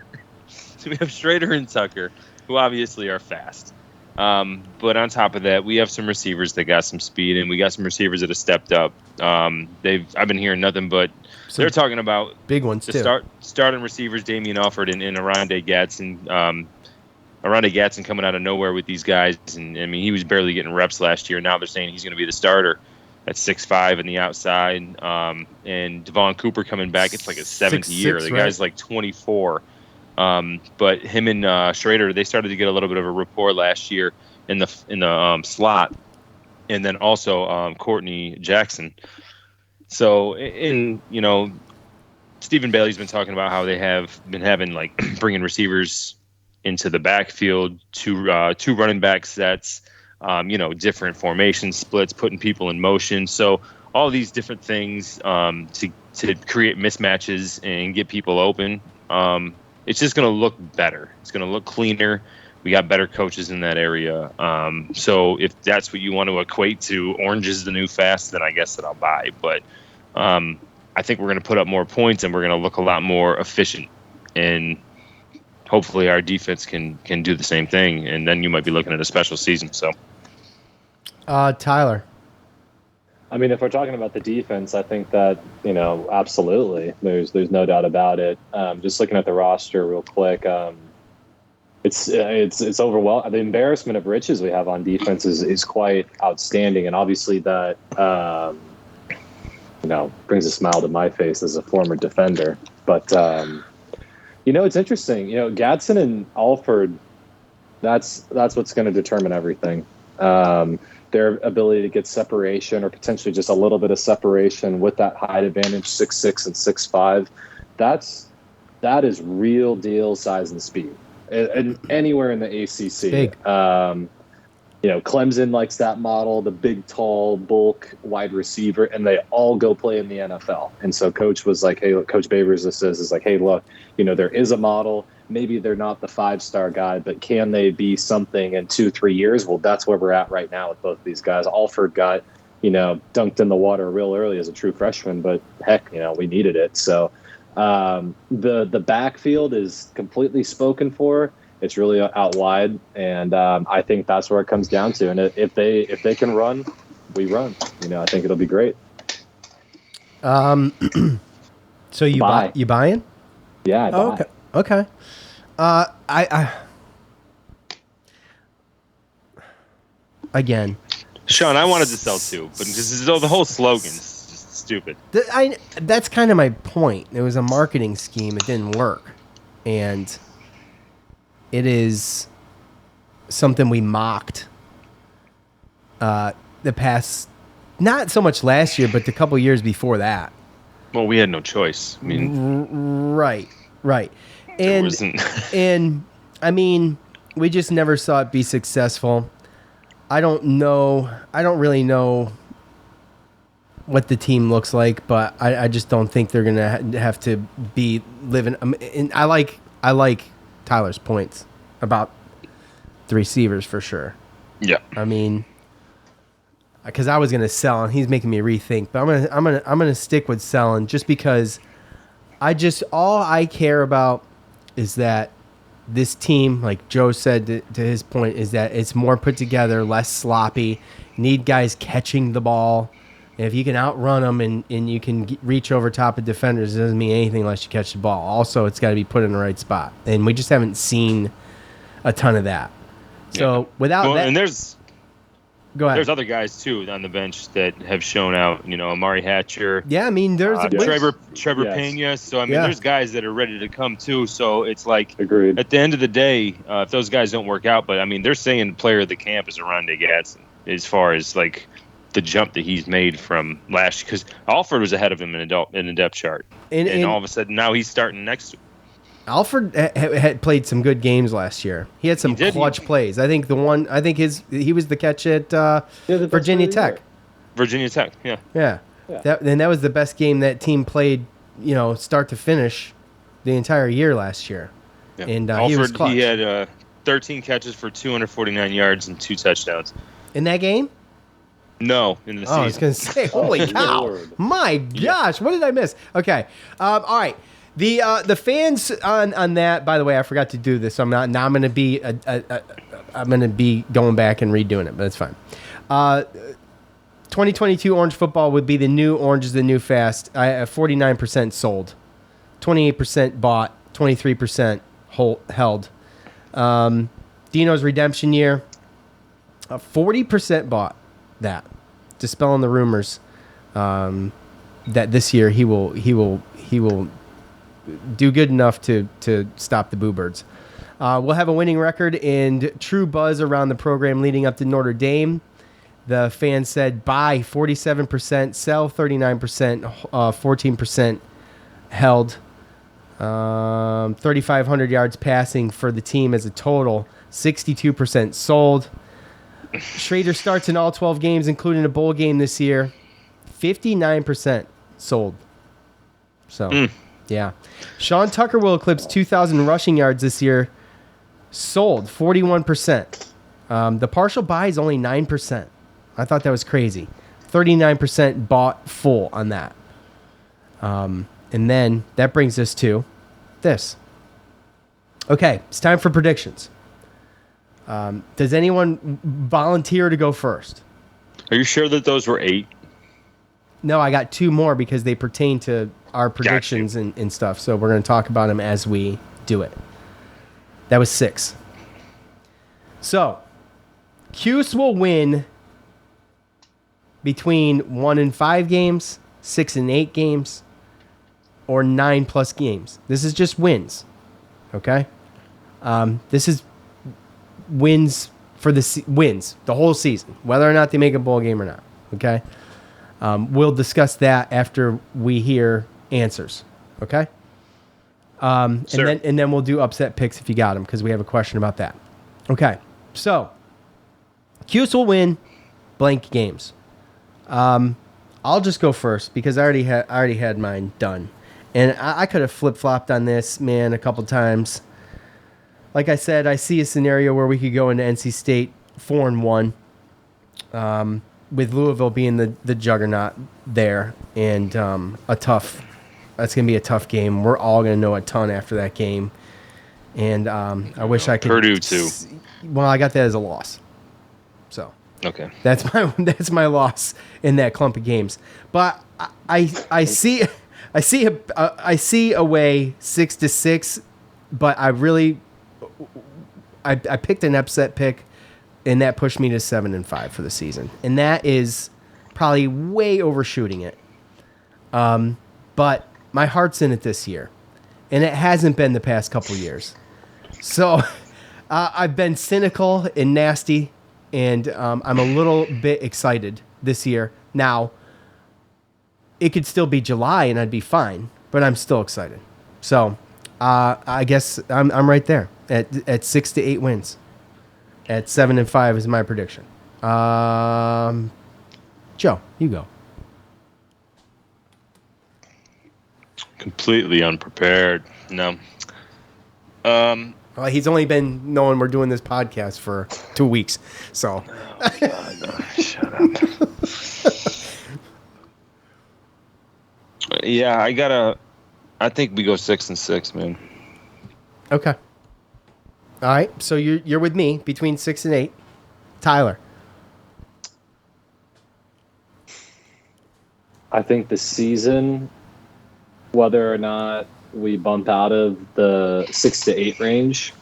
So we have Schrader and Tucker, who obviously are fast. But on top of that, we have some receivers that got some speed, and we got some receivers that have stepped up. I've been hearing nothing but they're talking about big ones too. Starting receivers, Damian Alford and Arande Gadsden. Arande Gadsden coming out of nowhere with these guys, and I mean he was barely getting reps last year. Now they're saying he's going to be the starter at 6'5" in the outside, and Devon Cooper coming back. It's like his 7th year. The guy's like 24. But him and Schrader, they started to get a little bit of a rapport last year in the slot, and then also Courtney Jackson. So, Stephen Bailey's been talking about how they have been having like bringing receivers into the backfield, two running back sets, different formation splits, putting people in motion. So all these different things to create mismatches and get people open. It's just going to look better. It's going to look cleaner. We got better coaches in that area. So if that's what you want to equate to Orange is the New Fast, then I guess that I'll buy. But I think we're going to put up more points and we're going to look a lot more efficient. And hopefully our defense can do the same thing. And then you might be looking at a special season. So, Tyler. I mean, if we're talking about the defense, I think that, absolutely. There's no doubt about it. Just looking at the roster real quick, it's overwhelming. The embarrassment of riches we have on defense is quite outstanding, and obviously that brings a smile to my face as a former defender. But it's interesting. Gadsden and Alford, that's what's going to determine everything. Their ability to get separation, or potentially just a little bit of separation with that height advantage, 6'6" and 6'5", that is real deal size and speed. And anywhere in the ACC, big. Clemson likes that model, the big, tall, bulk wide receiver, and they all go play in the NFL. And so Coach was like, hey, look, Coach Babers is like, hey, look, there is a model. Maybe they're not the 5-star guy, but can they be something in 2-3 years? Well, that's where we're at right now with both of these guys. Alford got, dunked in the water real early as a true freshman, but heck, we needed it. So the backfield is completely spoken for. It's really out wide, and I think that's where it comes down to. And if they can run, we run. I think it'll be great. So you buying? Yeah, I buy. Okay. I again, Sean, I wanted to sell too, but the whole slogan's just stupid. That's kind of my point. It was a marketing scheme. It didn't work, and it is something we mocked the past, not so much last year, but the couple years before that. Well, we had no choice. I mean, right. And I mean, we just never saw it be successful. I don't really know what the team looks like, but I just don't think they're gonna have to be living. And I like Tyler's points about the receivers for sure. Yeah, I mean, because I was gonna sell, and he's making me rethink. But I'm gonna stick with selling, just because all I care about is that this team, like Joe said to his point, is that it's more put together, less sloppy. You need guys catching the ball. And if you can outrun them and you can reach over top of defenders, it doesn't mean anything unless you catch the ball. Also, it's got to be put in the right spot. And we just haven't seen a ton of that. So without that... And go ahead. There's other guys, too, on the bench that have shown out. Amari Hatcher. Yeah, I mean, there's... Trevor Pena. So, I mean, there's guys that are ready to come, too. So, it's like... Agreed. At the end of the day, if those guys don't work out, but, I mean, they're saying player of the camp is Aronde Gadsden as far as, like... the jump that he's made from last year, because Alford was ahead of him in the depth chart, and all of a sudden now he's starting next to him. Alford had played some good games last year. He had some clutch plays. I think he was the catch at Virginia Tech. Virginia Tech, yeah. That was the best game that team played, start to finish, the entire year last year. Yeah. And Alford, he was clutch. He had 13 catches for 249 yards and 2 touchdowns in that game. No, in the season. I was going to say, holy cow. Lord. My gosh, what did I miss? Okay. All right. The fans on that, by the way, I forgot to do this. So I'm going to be I'm going to be going back and redoing it, but it's fine. 2022 Orange football would be the new Orange is the new fast. 49% sold. 28% bought, 23% held. Dino's redemption year, 40% bought. That, dispelling the rumors that this year he will do good enough to stop the Boo Birds. We'll have a winning record and true buzz around the program leading up to Notre Dame. The fans said buy 47%, sell 39%, 14% held. 3,500 yards passing for the team as a total, 62% sold. Schrader starts in all 12 games, including a bowl game this year. 59% sold. So, yeah. Sean Tucker will eclipse 2,000 rushing yards this year. Sold, 41%. The partial buy is only 9%. I thought that was crazy. 39% bought full on that. And then that brings us to this. Okay, it's time for predictions. Does anyone volunteer to go first? Are you sure that those were 8? No, I got 2 more because they pertain to our predictions and stuff. So we're going to talk about them as we do it. That was 6. So, Cuse will win between 1-5 games, 6-8 games, or 9+ games. This is just wins. Okay? This is wins for the whole season, whether or not they make a bowl game or not. Okay? We'll discuss that after we hear answers. Okay? Sure. And then we'll do upset picks if you got them, because we have a question about that. Okay. So, Cuse will win blank games. I'll just go first because I already had mine done. And I could have flip-flopped on this, man, a couple times. Like I said, I see a scenario where we could go into NC State 4-1, with Louisville being the juggernaut there, and that's going to be a tough game. We're all going to know a ton after that game. And I wish I could. Purdue too. Well, I got that as a loss. So okay, that's my loss in that clump of games. But I see a way 6-6. But I picked an upset pick, and that pushed me to 7-5 for the season, and that is probably way overshooting it. But my heart's in it this year, and it hasn't been the past couple years. So I've been cynical and nasty, and I'm a little bit excited this year. Now, it could still be July, and I'd be fine, but I'm still excited. So I guess I'm right there at 6-8 wins. At 7-5 is my prediction. Joe, you go. Completely unprepared. No. Well, he's only been knowing we're doing this podcast for 2 weeks, so. Oh, God, no. Shut up. Yeah, I think we go 6-6, man. Okay. All right, so you're with me between 6 and 8. Tyler. I think the season, whether or not we bump out of the 6-8 range,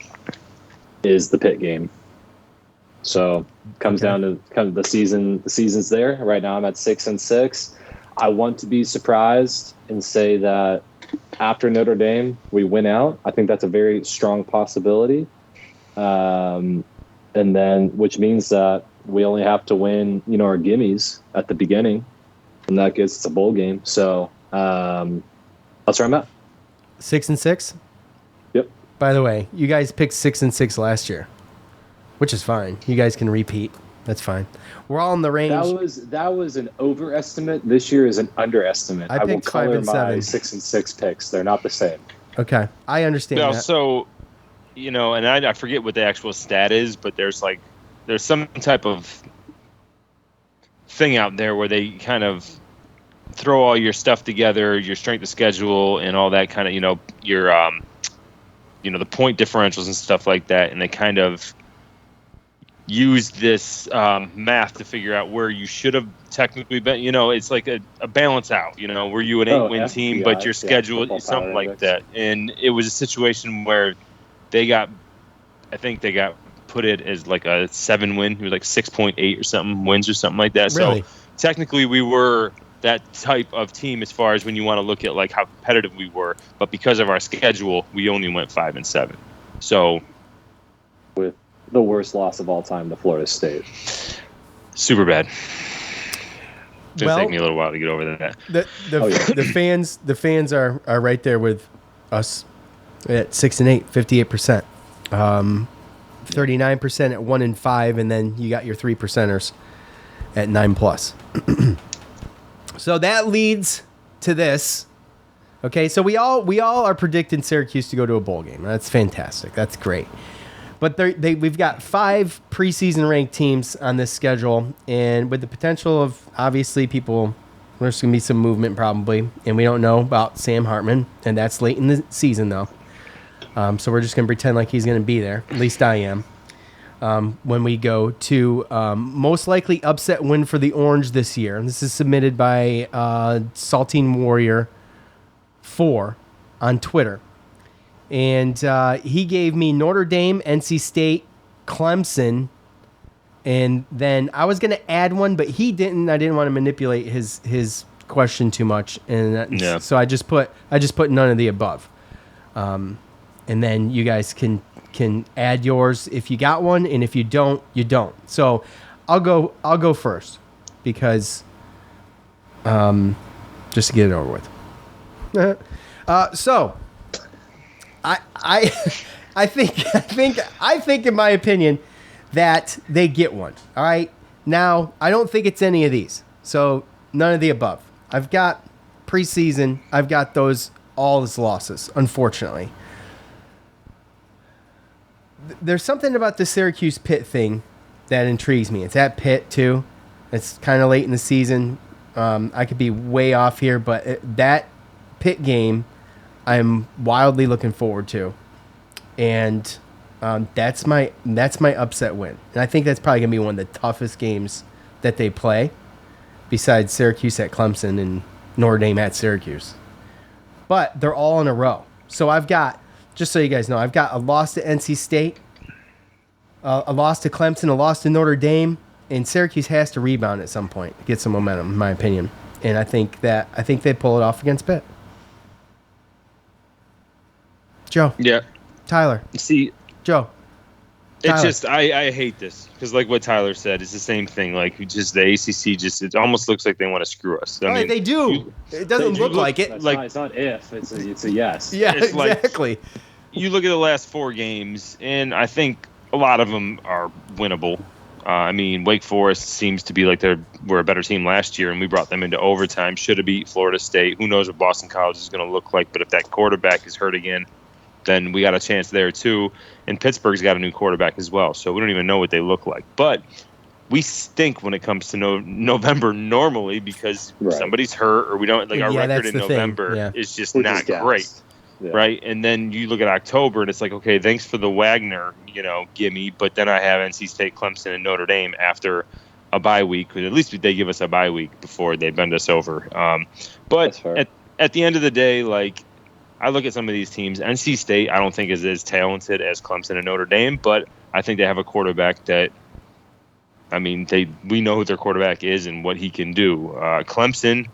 is the Pitt game. So comes down to kind of the season. The season's there right now. I'm at 6-6. I want to be surprised and say that after Notre Dame we win out. I think that's a very strong possibility. And then, which means that we only have to win, our gimmies at the beginning, and that gets it's a bowl game. So that's where I'm at. 6-6. Yep. By the way, you guys picked 6-6 last year, which is fine. You guys can repeat. That's fine. We're all in the range. That was an overestimate. This year is an underestimate. I will color my 6-6 picks. They're not the same. Okay, I understand that. So, and I forget what the actual stat is, but there's some type of thing out there where they kind of throw all your stuff together, your strength of schedule and all that kind of, your the point differentials and stuff like that, and they kind of use this math to figure out where you should have technically been. It's like a balance out. Were you an 8-win team, but your schedule is something like that. And it was a situation where I think they got put it as like a 7-win. It was like 6.8 or something wins or something like that. Really? So technically we were that type of team as far as when you want to look at like how competitive we were, but because of our schedule, we only went 5-7. So with the worst loss of all time to Florida State. Super bad. It's going to take me a little while to get over that. The fans are right there with us at 6-8, 58%. 39% at 1-5, and then you got your 3%ers at 9+. So that leads to this. Okay, so we all are predicting Syracuse to go to a bowl game. That's fantastic. That's great. But we've got 5 preseason ranked teams on this schedule, and with the potential of obviously there's going to be some movement probably, and we don't know about Sam Hartman, and that's late in the season though. So we're just going to pretend like he's going to be there. At least I am. When we go to most likely upset win for the Orange this year. And this is submitted by Saltine Warrior 4 on Twitter. And he gave me Notre Dame, NC State, Clemson, and then I was going to add one, but he didn't. I didn't want to manipulate his question too much, and so I just put none of the above. And then you guys can add yours if you got one, and if you don't, you don't. So I'll go first because just to get it over with. So I think in my opinion that they get one. All right. Now I don't think it's any of these. So none of the above. I've got preseason. I've got those all as losses, unfortunately. There's something about the Syracuse Pitt thing that intrigues me. It's at Pitt too. It's kind of late in the season. I could be way off here, but that Pitt game I'm wildly looking forward to. And that's my upset win. And I think that's probably going to be one of the toughest games that they play, besides Syracuse at Clemson and Notre Dame at Syracuse. But they're all in a row. So I've got, just so you guys know, I've got a loss to NC State, a loss to Clemson, a loss to Notre Dame, and Syracuse has to rebound at some point to get some momentum, in my opinion. And I think they pull it off against Pitt. Joe. Yeah. Tyler. See, Joe. It's just I hate this because, like what Tyler said, it's the same thing. Like just the ACC, it almost looks like they want to screw us. I mean, they do. It doesn't look like it. It's not if. It's a yes. Yeah, it's exactly. Like, you look at the last 4 games, and I think a lot of them are winnable. I mean, Wake Forest seems to be like we're a better team last year, and we brought them into overtime. Should have beat Florida State. Who knows what Boston College is going to look like? But if that quarterback is hurt again, then we got a chance there too. And Pittsburgh's got a new quarterback as well, so we don't even know what they look like. But we stink when it comes to November normally because somebody's hurt or we don't like our record in November is just not great, right? And then you look at October and it's like, okay, thanks for the Wagner, gimme. But then I have NC State, Clemson, and Notre Dame after a bye week. At least they give us a bye week before they bend us over. But at the end of the day, like. I look at some of these teams. NC State, I don't think is as talented as Clemson and Notre Dame, but I think they have a quarterback that, I mean, we know who their quarterback is and what he can do. Clemson,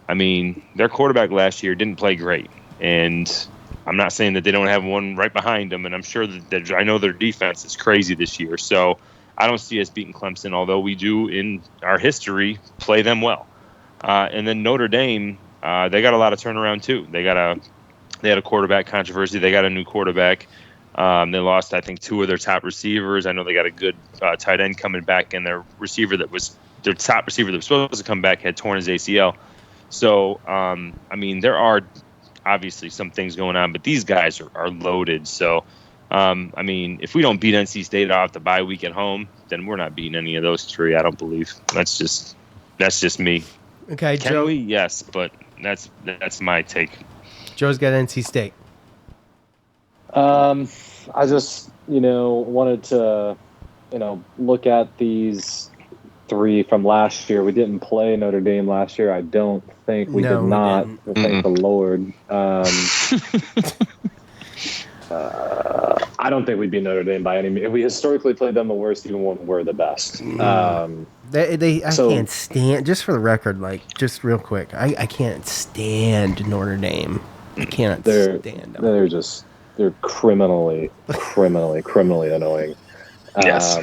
I mean, their quarterback last year didn't play great, and I'm not saying that they don't have one right behind them, and I'm sure that I know their defense is crazy this year, so I don't see us beating Clemson, although we do in our history play them well. And then Notre Dame, they got a lot of turnaround too. They had a quarterback controversy. They got a new quarterback. They lost, I think, 2 of their top receivers. I know they got a good tight end coming back, and their top receiver that was supposed to come back had torn his ACL. So, I mean, there are obviously some things going on, but these guys are loaded. So, I mean, if we don't beat NC State off the bye week at home, then we're not beating any of those 3. I don't believe. That's just me. Okay, Can Joe. we? Yes, but that's my take. Joe's got NC State. I just, wanted to, look at these 3 from last year. We didn't play Notre Dame last year. I don't think we did not. Thank the Lord. I don't think we'd beat Notre Dame by any means. We historically played them the worst, even when we're the best. I can't stand, just for the record, like, just real quick, I can't stand Notre Dame. I cannot stand them. They're criminally annoying. Yes.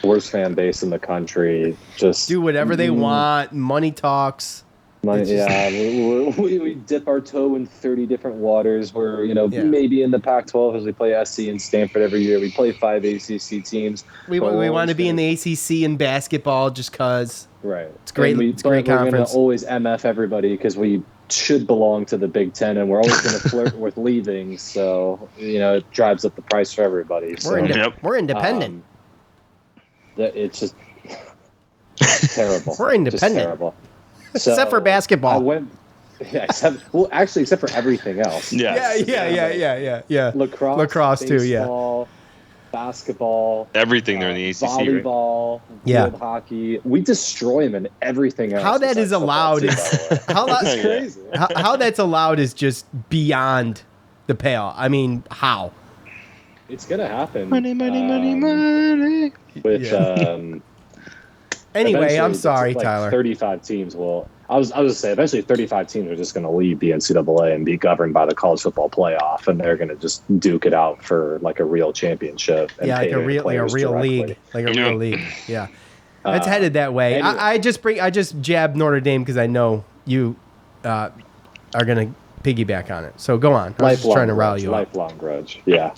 Worst fan base in the country. Just do whatever they want. Money talks. We dip our toe in 30 different waters. We're maybe in the Pac-12 as we play SC and Stanford every year. We play 5 ACC teams. We want to be in the ACC in basketball just because. Right. It's great. It's a great conference. We're going to always MF everybody because we should belong to the Big Ten, and we're always going to flirt with leaving. So it drives up the price for everybody. We're independent. It's just terrible. We're independent. Just terrible. So except for basketball. Except for everything else. Yeah. Lacrosse too. Baseball, basketball, everything they're in the ACC. Volleyball, field hockey. We destroy them in everything else. How that is allowed is that's crazy. How that's allowed is just beyond the pale. I mean, how? It's gonna happen. Money. With anyway, I'm sorry, like Tyler. 35 teams will. I was gonna say eventually 35 teams are just gonna leave the NCAA and be governed by the college football playoff, and they're gonna just duke it out for like a real championship. And like a real league, Yeah, it's headed that way. Anyway. I just jabbed Notre Dame because I know you are gonna piggyback on it. So go on. I was just trying to rally you up. Lifelong grudge. Yeah.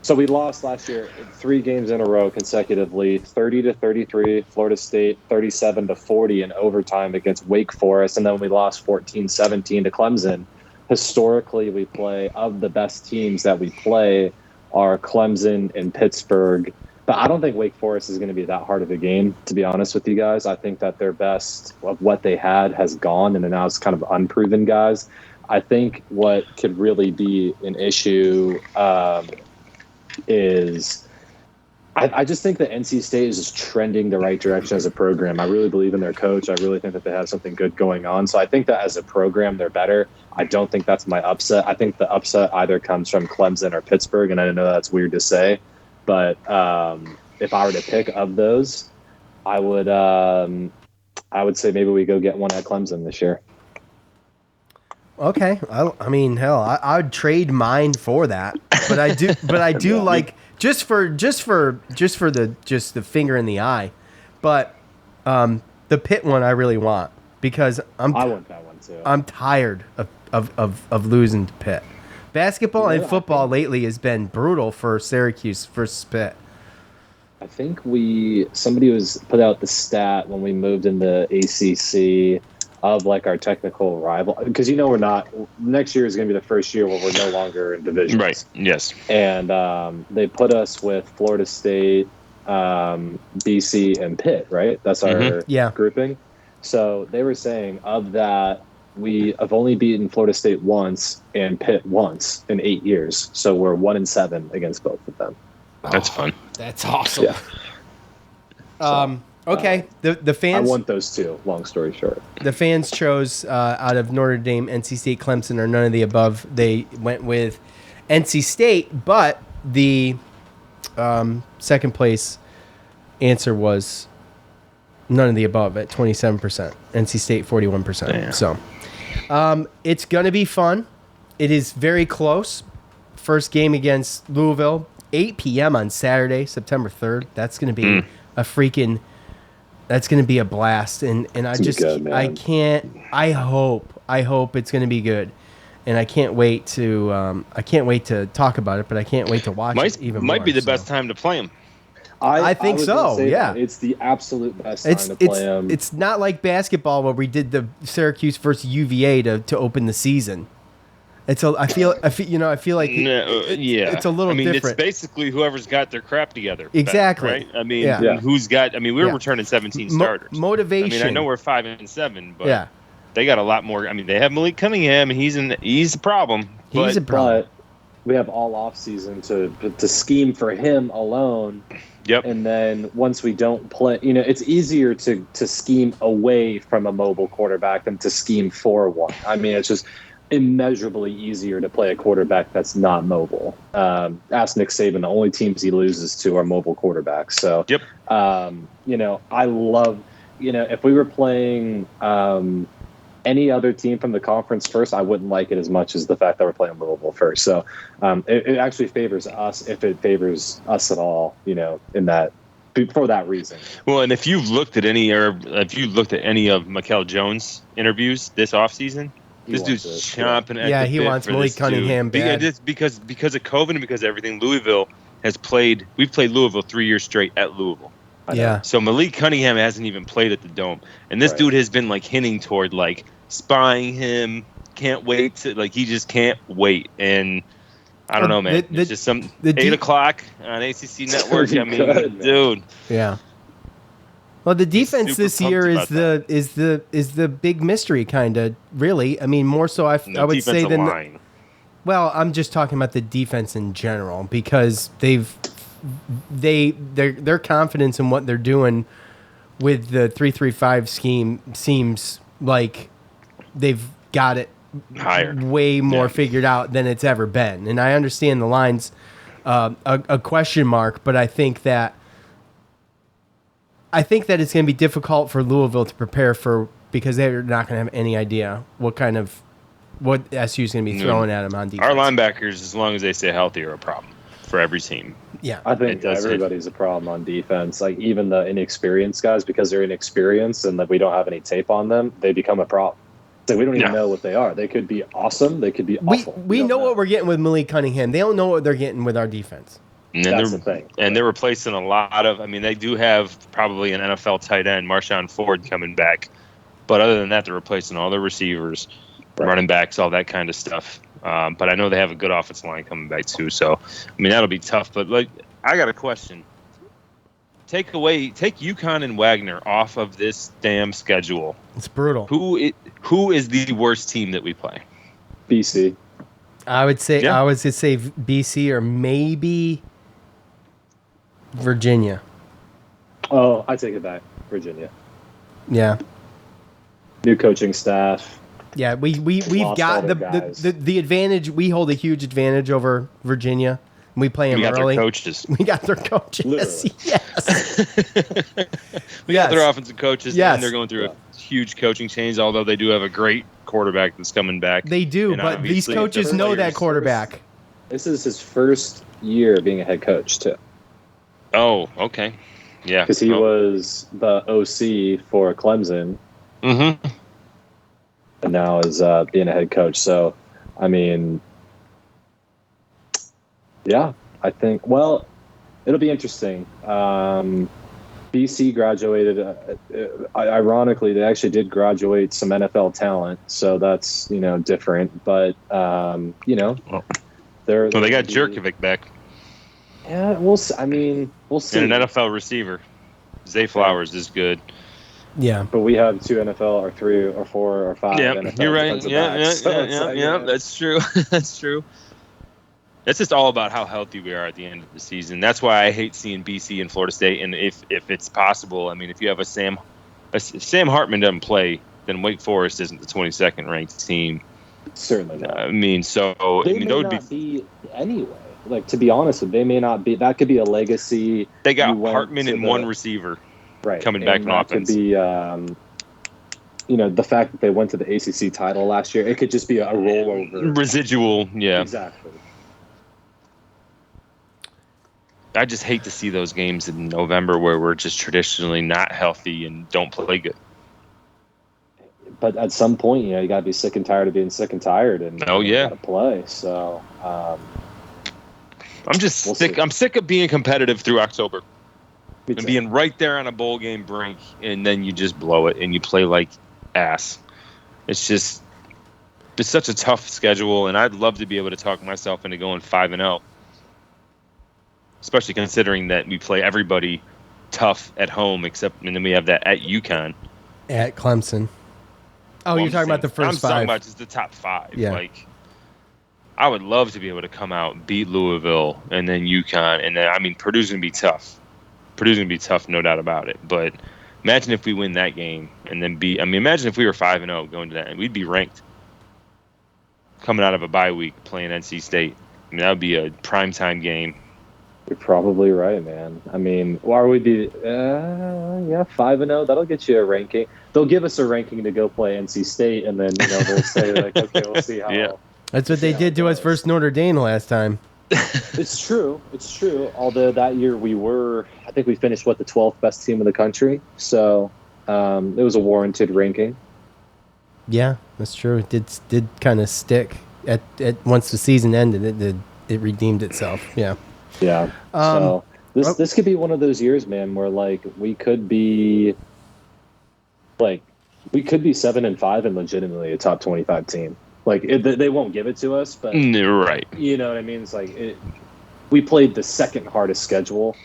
So we lost last year 3 games in a row consecutively, 30-33, Florida State, 37-40 in overtime against Wake Forest, and then we lost 14-17 to Clemson. Historically, we play, of the best teams that we play are Clemson and Pittsburgh. But I don't think Wake Forest is going to be that hard of a game, to be honest with you guys. I think that their best of what they had has gone, and now it's kind of unproven guys. I think what could really be an issue is I just think that NC State is just trending the right direction as a program. I really believe in their coach. I really think that they have something good going on. So I think that as a program, they're better. I don't think that's my upset. I think the upset either comes from Clemson or Pittsburgh, and I know that's weird to say. But if I were to pick of those, I would say maybe we go get one at Clemson this year. Okay, I mean, hell, I would trade mine for that, but I do like just for the finger in the eye, but the Pitt one I really want because I want that one too. I'm tired of losing to Pitt. Basketball and football lately has been brutal for Syracuse versus Pitt. I think somebody was put out the stat when we moved into ACC of like our technical rival, because we're not, next year is going to be the first year where we're no longer in divisions. Right. Yes. And they put us with Florida State, BC, and Pitt. Right. That's our grouping. So they were saying of that we have only beaten Florida State once and Pitt once in 8 years. So we're 1-7 against both of them. That's fun. That's awesome. Yeah. Okay, the fans. I want those two. Long story short, the fans chose out of Notre Dame, NC State, Clemson, or none of the above. They went with NC State, but the second place answer was none of the above at 27%. NC State 41%. Yeah. So it's gonna be fun. It is very close. First game against Louisville, 8 p.m. on Saturday, September 3rd. That's gonna be That's going to be a blast, and I just good, I hope it's going to be good, and I can't wait to talk about it, but I can't wait to watch it even more. Might be the best time to play them. I think so. Yeah, it's the absolute best time to play them. It's not like basketball where we did the Syracuse versus UVA to open the season. I feel like it's a little different. It's basically whoever's got their crap together. Exactly. Right? I mean, who's got? I mean, we're returning 17 starters. Motivation. I mean, I know we're 5-7, but they got a lot more. I mean, they have Malik Cunningham, and he's a problem. He's a problem. But we have all off season to scheme for him alone. Yep. And then once we don't play, it's easier to scheme away from a mobile quarterback than to scheme for one. I mean, it's just immeasurably easier to play a quarterback that's not mobile. Ask Nick Saban, the only teams he loses to are mobile quarterbacks. So, yep. I love, if we were playing any other team from the conference first, I wouldn't like it as much as the fact that we're playing Louisville first. So it actually favors us if it favors us at all, in that, for that reason. Well, and if you've looked at any of Mikel Jones' interviews this offseason, this dude's chomping at the bit. He wants Malik Cunningham bad. Because of COVID and because of everything, Louisville has played. We've played Louisville 3 years straight at Louisville. Yeah. So Malik Cunningham hasn't even played at the Dome, and this dude has been hinting toward spying him. Can't wait to he just can't wait. And I don't know, man. It's just 8 o'clock on ACC Network. I mean, dude. Yeah. Well, the defense this year is the big mystery, kind of. Really, I mean, more so. I would say than. Line. Well, I'm just talking about the defense in general because their confidence in what they're doing with the 3-3-5 scheme seems like they've got it higher, way more figured out than it's ever been. And I understand the line's a question mark, but I think that it's going to be difficult for Louisville to prepare for, because they're not going to have any idea what SU is going to be throwing at them on defense. Our linebackers, as long as they stay healthy, are a problem for every team. Yeah, I think everybody's a problem on defense. Like even the inexperienced guys, because they're inexperienced and that we don't have any tape on them, they become a problem. So we don't even know what they are. They could be awesome. They could be awful. We know what we're getting with Malik Cunningham. They don't know what they're getting with our defense. And that's the thing. And they're replacing a lot of. I mean, they do have probably an NFL tight end, Marshawn Ford, coming back. But other than that, they're replacing all their receivers, running backs, all that kind of stuff. But I know they have a good offensive line coming back too. So, I mean, that'll be tough. But like, I got a question. Take UConn and Wagner off of this damn schedule. It's brutal. Who is the worst team that we play? BC. I would say BC or maybe Virginia. Oh, I take it back. Virginia. Yeah. New coaching staff. Yeah, we've got the advantage. We hold a huge advantage over Virginia. We play them early. We got their coaches. Literally. Yes. We got their offensive coaches. Yes. And they're going through a huge coaching change, although they do have a great quarterback that's coming back. They do, but these coaches know that quarterback. This is his first year being a head coach, too. Oh, okay. Yeah. Because he was the OC for Clemson. Mm-hmm. And now is being a head coach. So, I mean... Yeah, I think, it'll be interesting. BC graduated, ironically, they actually did graduate some NFL talent, so that's, different. But, they got Jerkovic back. Yeah, we'll see. We'll see. And an NFL receiver. Zay Flowers is good. Yeah. But we have 2 NFL or 3 or 4 or 5 NFL. You're right. Yeah, that's true. That's true. It's just all about how healthy we are at the end of the season. That's why I hate seeing BC and Florida State. And if it's possible, if you have if Sam Hartman doesn't play, then Wake Forest isn't the 22nd ranked team. Certainly not. They may not be anyway. Like, to be honest, they may not be. That could be a legacy. They got Hartman and one receiver, coming back from offense. Could be, the fact that they went to the ACC title last year. It could just be a rollover. Residual, yeah. Exactly. I just hate to see those games in November where we're just traditionally not healthy and don't play good. But at some point, you got to be sick and tired of being sick and tired, and got to play. So I'm just sick. I'm sick of being competitive through October and being right there on a bowl game brink, and then you just blow it and you play like ass. It's such a tough schedule, and I'd love to be able to talk myself into going 5-0. Especially considering that we play everybody tough at home, and then we have that at UConn. At Clemson. Oh, you're talking about the first 5. I'm talking about just the top 5. Yeah. Like, I would love to be able to come out, beat Louisville, and then UConn. And then, Purdue's going to be tough. Purdue's going to be tough, no doubt about it. But imagine if we win that game and then imagine if we were 5-0 going to that, and we'd be ranked coming out of a bye week playing NC State. That would be a primetime game. You're probably right, man. Or we'd be 5-0. That'll get you a ranking. They'll give us a ranking to go play NC State, and then they'll say like, okay, we'll see how. Yeah. That's what they did to us versus Notre Dame last time. It's true. Although that year I think we finished the 12th best team in the country. So it was a warranted ranking. Yeah, that's true. It did kind of stick at once the season ended. It redeemed itself. Yeah. Yeah. So this could be one of those years, man, where we could be 7-5 and legitimately a top 25 team. They won't give it to us, but right. You know what I mean? It's we played the second hardest schedule,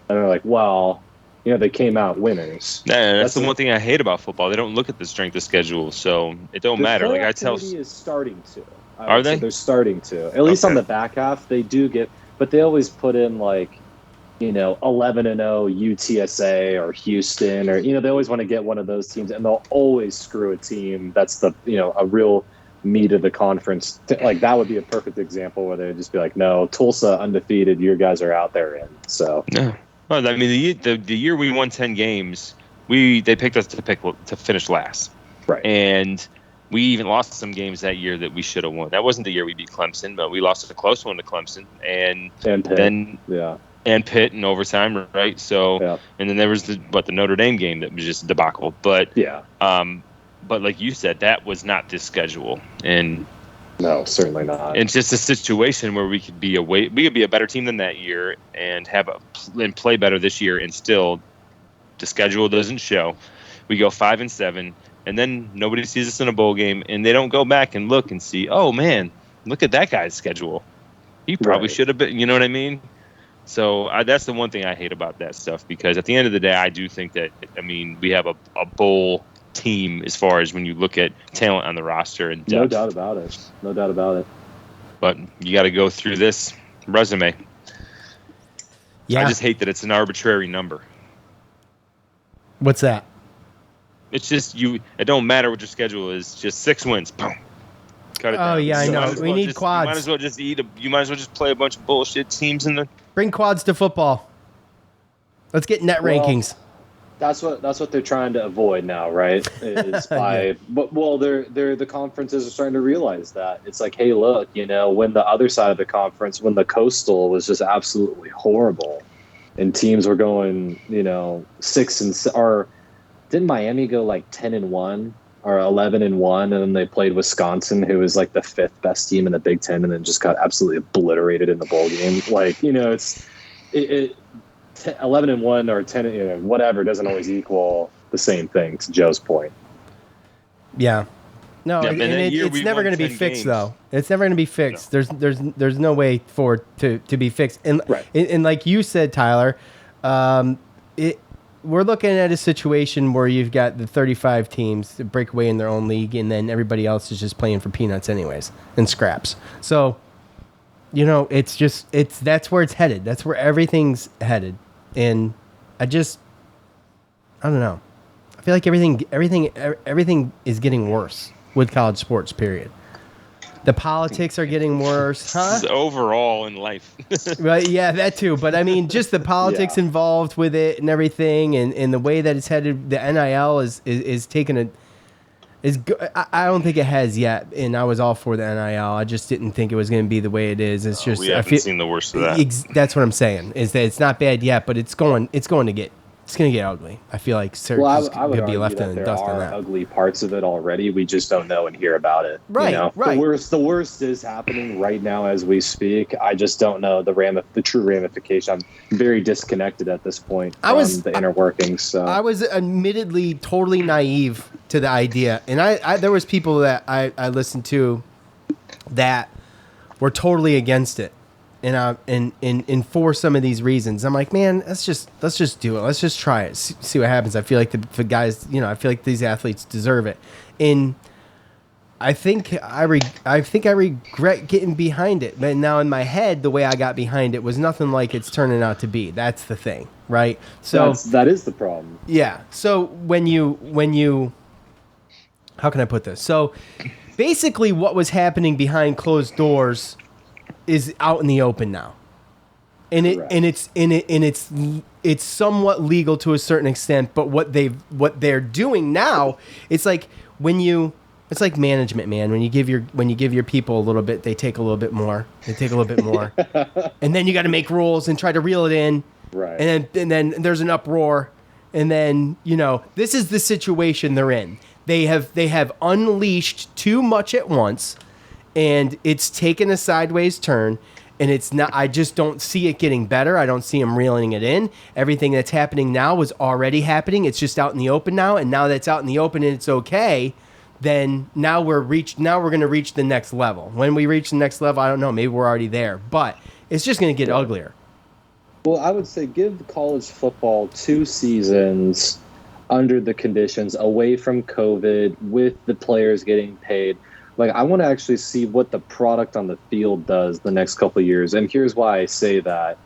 and they're like, well, they came out winners. That's the one thing I hate about football. They don't look at the strength of schedule, so it don't matter. Like is starting to. Are they? They're starting to. At least on the back half, they do get. But they always put in 11-0 UTSA or Houston, or they always want to get one of those teams, and they'll always screw a team that's a real meat of the conference. Like that would be a perfect example where they'd just be like, no, Tulsa undefeated, your guys are out there in. So yeah. Well, I mean, the year we won 10 games, they picked us to finish last, right? And we even lost some games that year that we should have won. That wasn't the year we beat Clemson, but we lost a close one to Clemson, and then and Pitt in overtime, right? So, and then there was the Notre Dame game that was just a debacle. But but like you said, that was not this schedule, and no, certainly not. It's just a situation where we could be a better team than that year and play better this year, and still the schedule doesn't show. We go 5-7. And then nobody sees us in a bowl game, and they don't go back and look and see, oh, man, look at that guy's schedule. He probably should have been, you know what I mean? So that's the one thing I hate about that stuff, because at the end of the day, I do think that, I mean, we have a bowl team as far as when you look at talent on the roster and depth. No doubt about it. No doubt about it. But you got to go through this resume. Yeah. I just hate that it's an arbitrary number. What's that? It's just it don't matter what your schedule is. Just 6 wins. Boom. Cut it down. Oh yeah, I know. We need quads. You might as well just you might as well just play a bunch of bullshit teams in the. Bring quads to football. Let's get net rankings. That's what they're trying to avoid now, right? Is by they're the conferences are starting to realize that it's like, hey, look, when the other side of the conference, when the Coastal was just absolutely horrible, and teams were going, 6 or. Didn't Miami go like 10-1 or 11-1, and then they played Wisconsin, who was like the 5th best team in the Big Ten, and then just got absolutely obliterated in the bowl game? Like, it's 11-1 or 10, whatever doesn't always equal the same thing. To Joe's point. Yeah. No, and it's never going to be fixed, though. It's never going to be fixed. No. There's no way for it to be fixed. And and like you said, Tyler, we're looking at a situation where you've got the 35 teams that break away in their own league, and then everybody else is just playing for peanuts anyways and scraps. So, that's where it's headed. That's where everything's headed. And I don't know. I feel like everything is getting worse with college sports, period. The politics are getting worse, huh? Overall in life. Right, yeah, that too. But I mean, just the politics involved with it and everything, and the way that it's headed. The NIL is taking I don't think it has yet, and I was all for the NIL. I just didn't think it was going to be the way it is. It's just we haven't seen the worst of that. That's what I'm saying. Is that it's not bad yet, but it's going to get ugly. I feel like Syracuse could be left in the dust on that. There are ugly parts of it already. We just don't know and hear about it. Right, right. The worst is happening right now as we speak. I just don't know the true ramification. I'm very disconnected at this point from the inner workings. So I was admittedly totally naive to the idea, and I there was people that I listened to that were totally against it. And for some of these reasons, I'm like, man, let's just do it. Let's just try it. See what happens. I feel like the guys, I feel like these athletes deserve it. And I think I regret getting behind it. But now in my head, the way I got behind it was nothing like it's turning out to be. That's the thing, right? So that is the problem. Yeah. So when you, how can I put this? So basically, what was happening behind closed doors is out in the open now, and it's somewhat legal to a certain extent. But what they're doing now, it's like it's like management, man. When you give your people a little bit, they take a little bit more. They take a little bit more, and then you got to make rules and try to reel it in. Right. And then there's an uproar, and then this is the situation they're in. They have unleashed too much at once. And it's taken a sideways turn, and it's not. I just don't see it getting better. I don't see them reeling it in. Everything that's happening now was already happening. It's just out in the open now, and now that's out in the open and it's okay. Then now we're going to reach the next level. When we reach the next level, I don't know. Maybe we're already there, but it's just going to get uglier. Well, I would say give college football 2 seasons under the conditions, away from COVID, with the players getting paid. Like, I want to actually see what the product on the field does the next couple of years. And here's why I say that.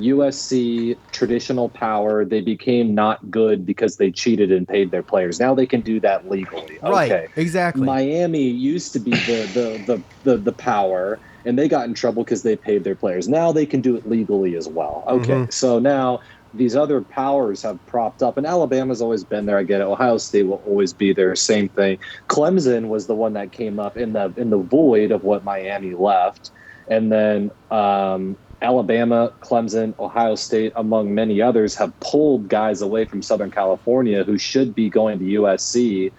USC, traditional power, they became not good because they cheated and paid their players. Now they can do that legally. Right, okay. Exactly. Miami used to be the power, and they got in trouble because they paid their players. Now they can do it legally as well. Okay, so now these other powers have propped up, and Alabama's always been there. I get it. Ohio State will always be there. Same thing. Clemson was the one that came up in the void of what Miami left, and then Alabama, Clemson, Ohio State, among many others, have pulled guys away from Southern California who should be going to USC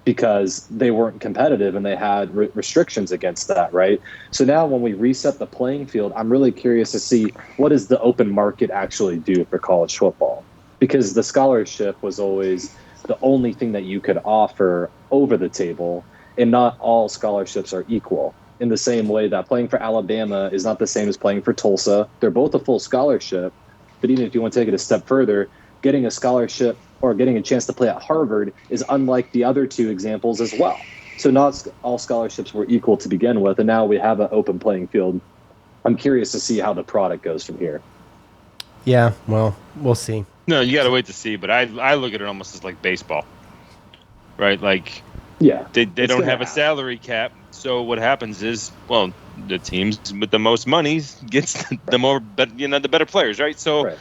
because they weren't competitive and they had restrictions against that, right? So now when we reset the playing field, I'm really curious to see what does the open market actually do for college football? Because the scholarship was always the only thing that you could offer over the table, and not all scholarships are equal. In the same way that playing for Alabama is not the same as playing for Tulsa. They're both a full scholarship, but even if you want to take it a step further, getting a scholarship or getting a chance to play at Harvard is unlike the other two examples as well. So not all scholarships were equal to begin with, and now we have an open playing field. I'm curious to see how the product goes from here. Yeah, well, we'll see. No, you got to wait to see, but I look at it almost as like baseball, right? Like, yeah, they don't have a salary cap. So what happens is, well, the teams with the most money gets the better players, right? So, right.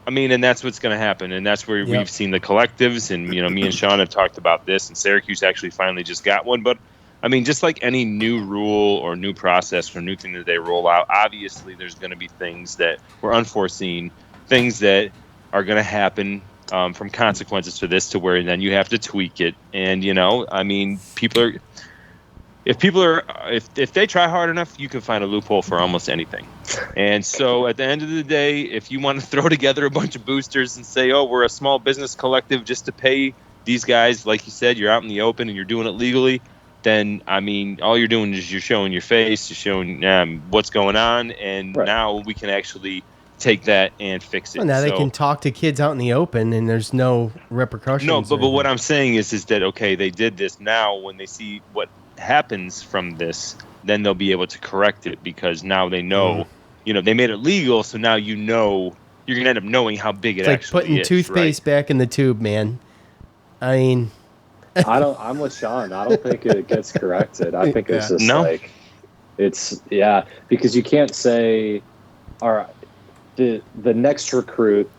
I mean, and that's what's going to happen, and that's where we've seen the collectives, and me and Sean have talked about this, and Syracuse actually finally just got one. But I mean, just like any new rule or new process or new thing that they roll out, obviously there's going to be things that were unforeseen, things that are going to happen from consequences to this, to where then you have to tweak it, and I mean, if they try hard enough, you can find a loophole for almost anything. And so at the end of the day, if you want to throw together a bunch of boosters and say, oh, we're a small business collective just to pay these guys, like you said, you're out in the open and you're doing it legally, then, I mean, all you're doing is you're showing your face, you're showing what's going on, and now we can actually take that and fix it. Well, now they can talk to kids out in the open, and there's no repercussions. No, but what I'm saying is that, okay, they did this. Now when they see what happens from this, then they'll be able to correct it, because now they know, they made it legal, so now you're gonna end up knowing how big it actually is. It's like putting toothpaste back in the tube, man. I mean, I'm with Sean. I don't think it gets corrected. I think it's just because you can't say, all right, the next recruit,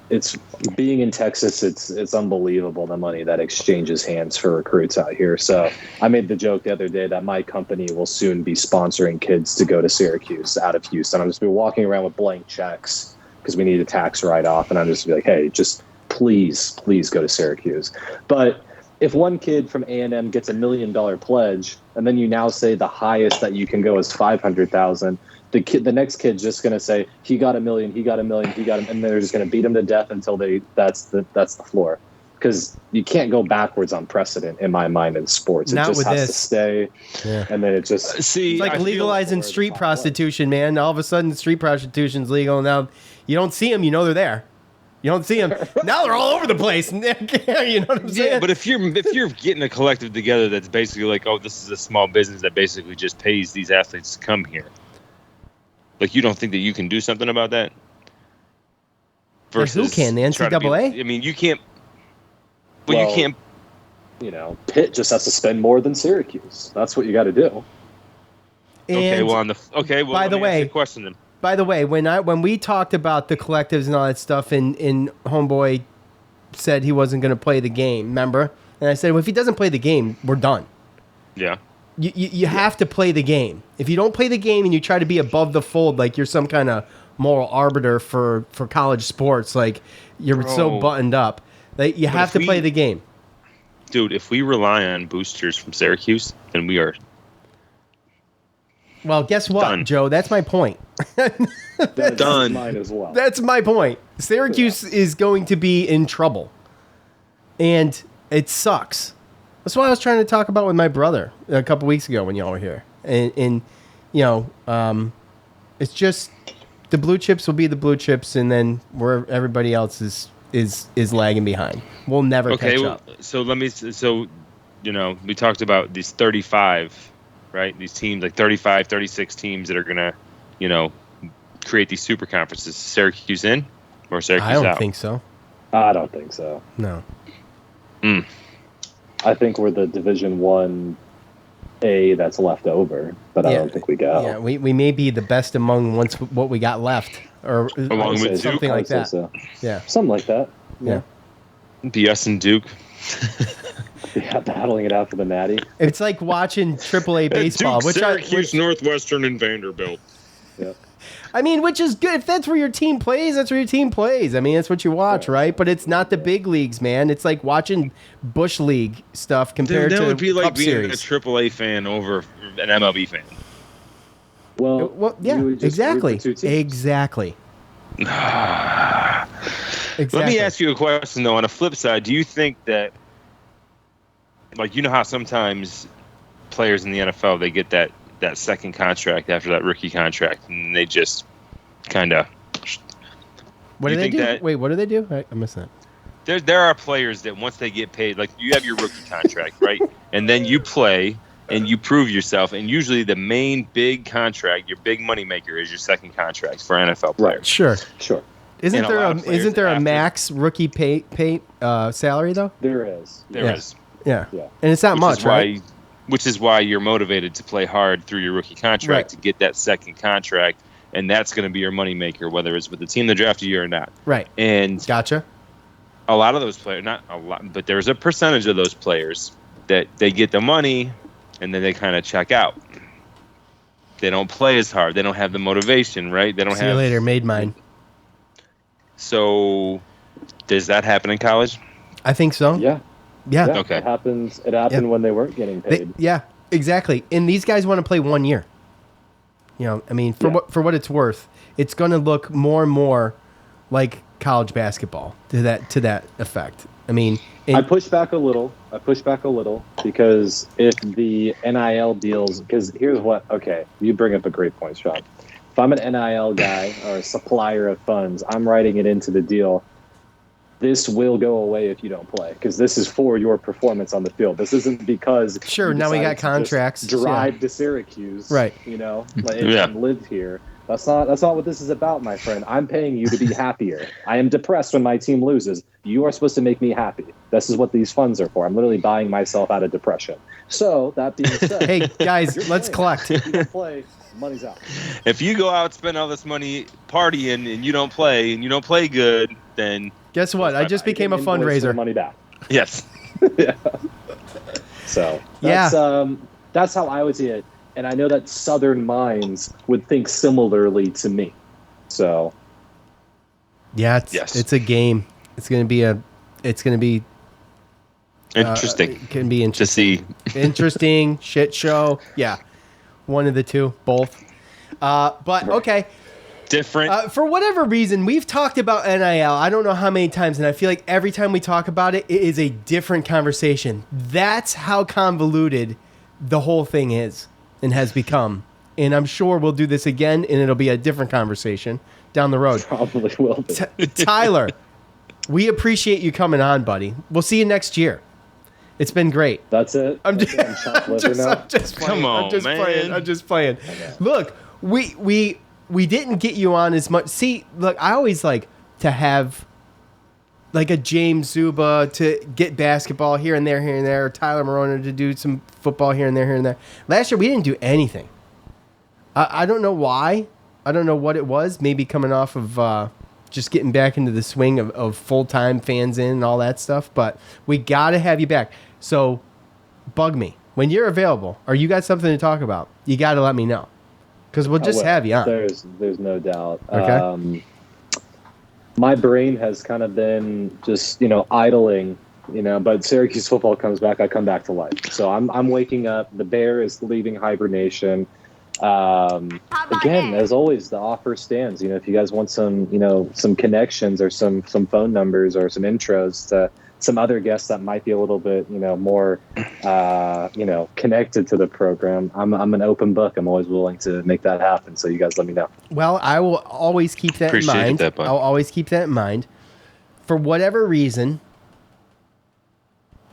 it's being in Texas, it's unbelievable the money that exchanges hands for recruits out here. So I made the joke the other day that my company will soon be sponsoring kids to go to Syracuse out of Houston. I'm just be walking around with blank checks because we need a tax write-off, and I'm just be like, hey, just please go to Syracuse. But if one kid from A&M gets $1 million pledge, and then you now say the highest that you can go is $500,000, the next kid's just going to say, he got $1 million, he got $1 million, he got $1 million, and they're just going to beat him to death until that's the floor. Because you can't go backwards on precedent, in my mind, in sports. It just has to stay, and then it just... See, it's like legalizing street prostitution, man. All of a sudden, street prostitution's legal. Now, you don't see them, they're there. You don't see them. Now they're all over the place. You know what I'm saying? Yeah, but if you're getting a collective together that's basically like, oh, this is a small business that basically just pays these athletes to come here. Like, you don't think that you can do something about that? Versus, who can? The NCAA? I mean, you can't. Well, you can't. Pitt just has to spend more than Syracuse. That's what you got to do. And by the way, question then. By the way, when we talked about the collectives and all that stuff, and Homeboy said he wasn't going to play the game, remember? And I said, well, if he doesn't play the game, we're done. Yeah. You have to play the game. If you don't play the game and you try to be above the fold, like you're some kind of moral arbiter for college sports, like you're so buttoned up, like you have to play the game. Dude, if we rely on boosters from Syracuse, then we are... Well, guess what, done. Joe? That's my point. That's done. Mine as well. That's my point. Syracuse is going to be in trouble. And it sucks. That's what I was trying to talk about with my brother a couple weeks ago when y'all were here. And it's just the blue chips will be the blue chips, and then where everybody else is lagging behind. We'll never catch up. So we talked about these 35, right? These teams, like 35, 36 teams that are going to, create these super conferences. Syracuse in or Syracuse out? I don't think so. I don't think so. No. I think we're the Division 1A that's left over, but I don't think we go. Yeah, we may be the best among what we got left, or along with something like that. So. Yeah, something like that. Yeah. BS and Duke. Yeah, battling it out for the Natty. It's like watching AAA baseball, Duke, Syracuse, Northwestern, and Vanderbilt. Yeah. I mean, which is good. If that's where your team plays, that's where your team plays. I mean, that's what you watch, right? But it's not the big leagues, man. It's like watching Bush League stuff compared to that would be like Cup being Series. a AAA fan over an MLB fan. Well, yeah, exactly. Exactly. Let me ask you a question, though. On the flip side, do you think that, like, you know how sometimes players in the NFL, they get that second contract after that rookie contract, and they just kind of... What do they do? Wait, what do they do? I missed that. There are players that once they get paid, like you have your rookie contract, right? And then you play and you prove yourself. And usually the main big contract, your big money maker, is your second contract for NFL players. Right. Sure. Isn't there a max rookie pay salary though? There is. There is. Yeah. And it's not much, right? Which is why you're motivated to play hard through your rookie contract to get that second contract, and that's going to be your moneymaker, whether it's with the team that drafted you or not. Right. And gotcha. A lot of those players, not a lot, but there's a percentage of those players that they get the money and then they kind of check out. They don't play as hard. They don't have the motivation, right? They don't See you later, made mine. So, does that happen in college? I think so. Yeah. Okay. It happened when they weren't getting paid. Yeah, exactly. And these guys want to play 1 year. You know, I mean, for what it's worth, it's going to look more and more like college basketball to that effect. I mean, I push back a little because if the NIL deals, because here's you bring up a great point, Sean. If I'm an NIL guy or a supplier of funds, I'm writing it into the deal. This will go away if you don't play, because this is for your performance on the field. This isn't because now we got contracts. Drive to Syracuse, right? You know, and live here. That's not what this is about, my friend. I'm paying you to be happier. I am depressed when my team loses. You are supposed to make me happy. This is what these funds are for. I'm literally buying myself out of depression. So that being said, hey guys, let's collect. If you don't play, money's out. If you go out and spend all this money partying and you don't play good, then guess what? I just became a fundraiser. Money back. Yes. Yeah. So that's how I would see it. And I know that Southern minds would think similarly to me. So, yeah, it's a game. It's going to be interesting. It can be interesting. To see. Interesting shit show. Yeah, one of the two, both. But okay. Different. For whatever reason, we've talked about NIL. I don't know how many times, and I feel like every time we talk about it, it is a different conversation. That's how convoluted the whole thing is and has become. And I'm sure we'll do this again, and it'll be a different conversation down the road. Probably will be. Tyler, we appreciate you coming on, buddy. We'll see you next year. It's been great. That's it. I'm just playing. Come on, man. I'm just playing. Look, we didn't get you on as much. See, look, I always like to have like a James Zuba to get basketball here and there, or Tyler Morona to do some football here and there. Last year, we didn't do anything. I don't know why. I don't know what it was. Maybe coming off of just getting back into the swing of full-time fans in and all that stuff. But we got to have you back. So bug me. When you're available, or you got something to talk about, you got to let me know. Because we'll just have you on. There's no doubt. Okay. My brain has kind of been just, idling, but Syracuse football comes back, I come back to life. So I'm waking up. The bear is leaving hibernation. Again, as always, the offer stands. If you guys want some connections or some phone numbers or some intros to some other guests that might be a little bit, more, connected to the program, I'm an open book. I'm always willing to make that happen. So you guys let me know. Well, I will always keep that in mind. I'll always keep that in mind. For whatever reason,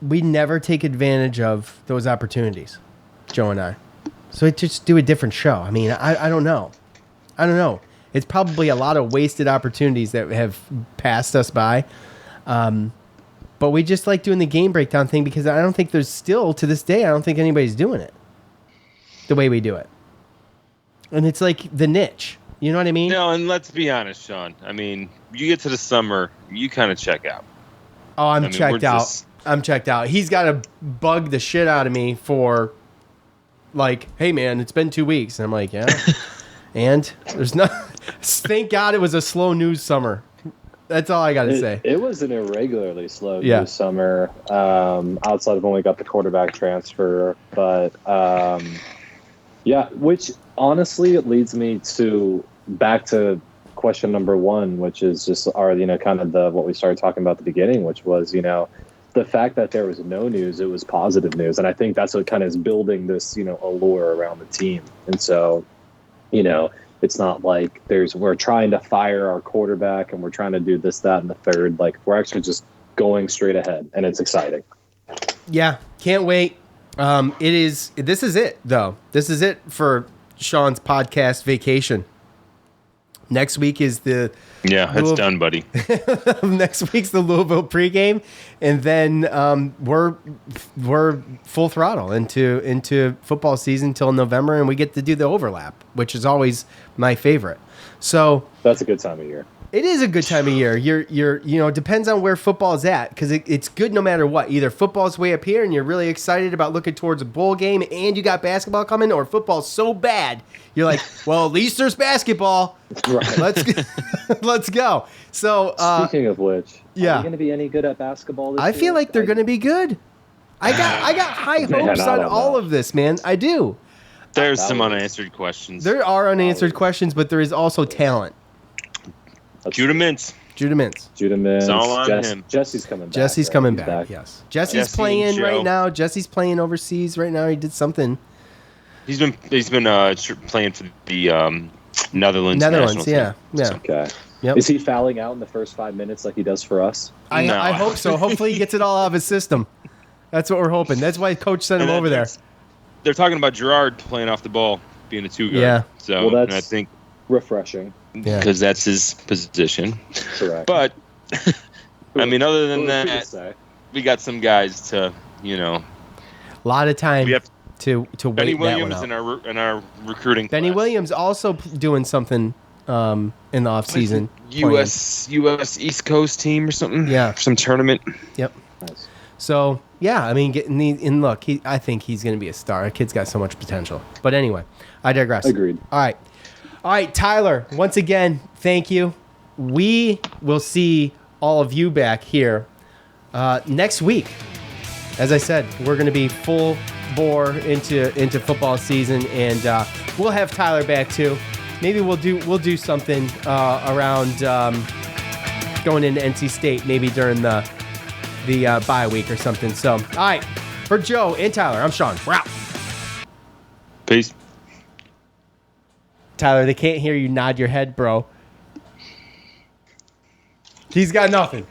we never take advantage of those opportunities, Joe and I. So just do a different show. I mean, I don't know. It's probably a lot of wasted opportunities that have passed us by. But we just like doing the game breakdown thing because I don't think there's still, to this day, I don't think anybody's doing it the way we do it. And it's like the niche. You know what I mean? No, and let's be honest, Sean. I mean, you get to the summer, you kind of check out. Oh, I'm checked out. I'm checked out. He's got to bug the shit out of me for, like, hey, man, it's been 2 weeks. And I'm like, yeah. And there's not. Thank God it was a slow news summer. That's all I got to say. It was an irregularly slow news summer, outside of when we got the quarterback transfer. But, which honestly, it leads me back to question number one, which is just kind of what we started talking about at the beginning, which was, the fact that there was no news, it was positive news. And I think that's what kind of is building this, allure around the team. And so, it's not like we're trying to fire our quarterback and we're trying to do this, that, and the third. Like, we're actually just going straight ahead, and it's exciting. Yeah, can't wait. This is it, though. This is it for Sean's podcast vacation. Next week is the... Yeah, it's done, buddy. Next week's the Louisville pregame, and then we're full throttle into football season till November, and we get to do the overlap, which is always my favorite. So that's a good time of year. It is a good time of year. It depends on where football is at, because it's good no matter what. Either football's way up here and you're really excited about looking towards a bowl game and you got basketball coming, or football's so bad you're like, well, at least there's basketball. Right. Let's go. So speaking of which, are you going to be any good at basketball this year? I feel like they're going to be good. I got high hopes on all of this, man. I do. There's some unanswered questions. There are unanswered questions, but there is also talent. Judah Mintz. It's all on him. Jesse's coming back. Jesse's coming back. Yes. Jesse's playing right now. Jesse's playing overseas right now. He did something. He's been playing for the Netherlands. Yeah. Okay. Yep. Is he fouling out in the first 5 minutes like he does for us? I hope so. Hopefully he gets it all out of his system. That's what we're hoping. That's why Coach sent him over there. They're talking about Gerard playing off the ball, being a two-guard. Yeah. So I think refreshing. Because that's his position. Correct. But, I mean, other than that, we got some guys to, a lot of time to wait Benny that Williams one out. in our recruiting Benny class. Williams also doing something in the offseason. U.S. East Coast team or something? Yeah. Some tournament. Yep. Nice. So, yeah, I mean, look, I think he's going to be a star. A kid's got so much potential. But anyway, I digress. Agreed. All right, Tyler, once again, thank you. We will see all of you back here next week. As I said, we're going to be full bore into football season, and we'll have Tyler back too. Maybe we'll do something around going into NC State, maybe during the bye week or something. So, all right, for Joe and Tyler, I'm Sean. We're out. Peace. Tyler, they can't hear you nod your head, bro. He's got nothing.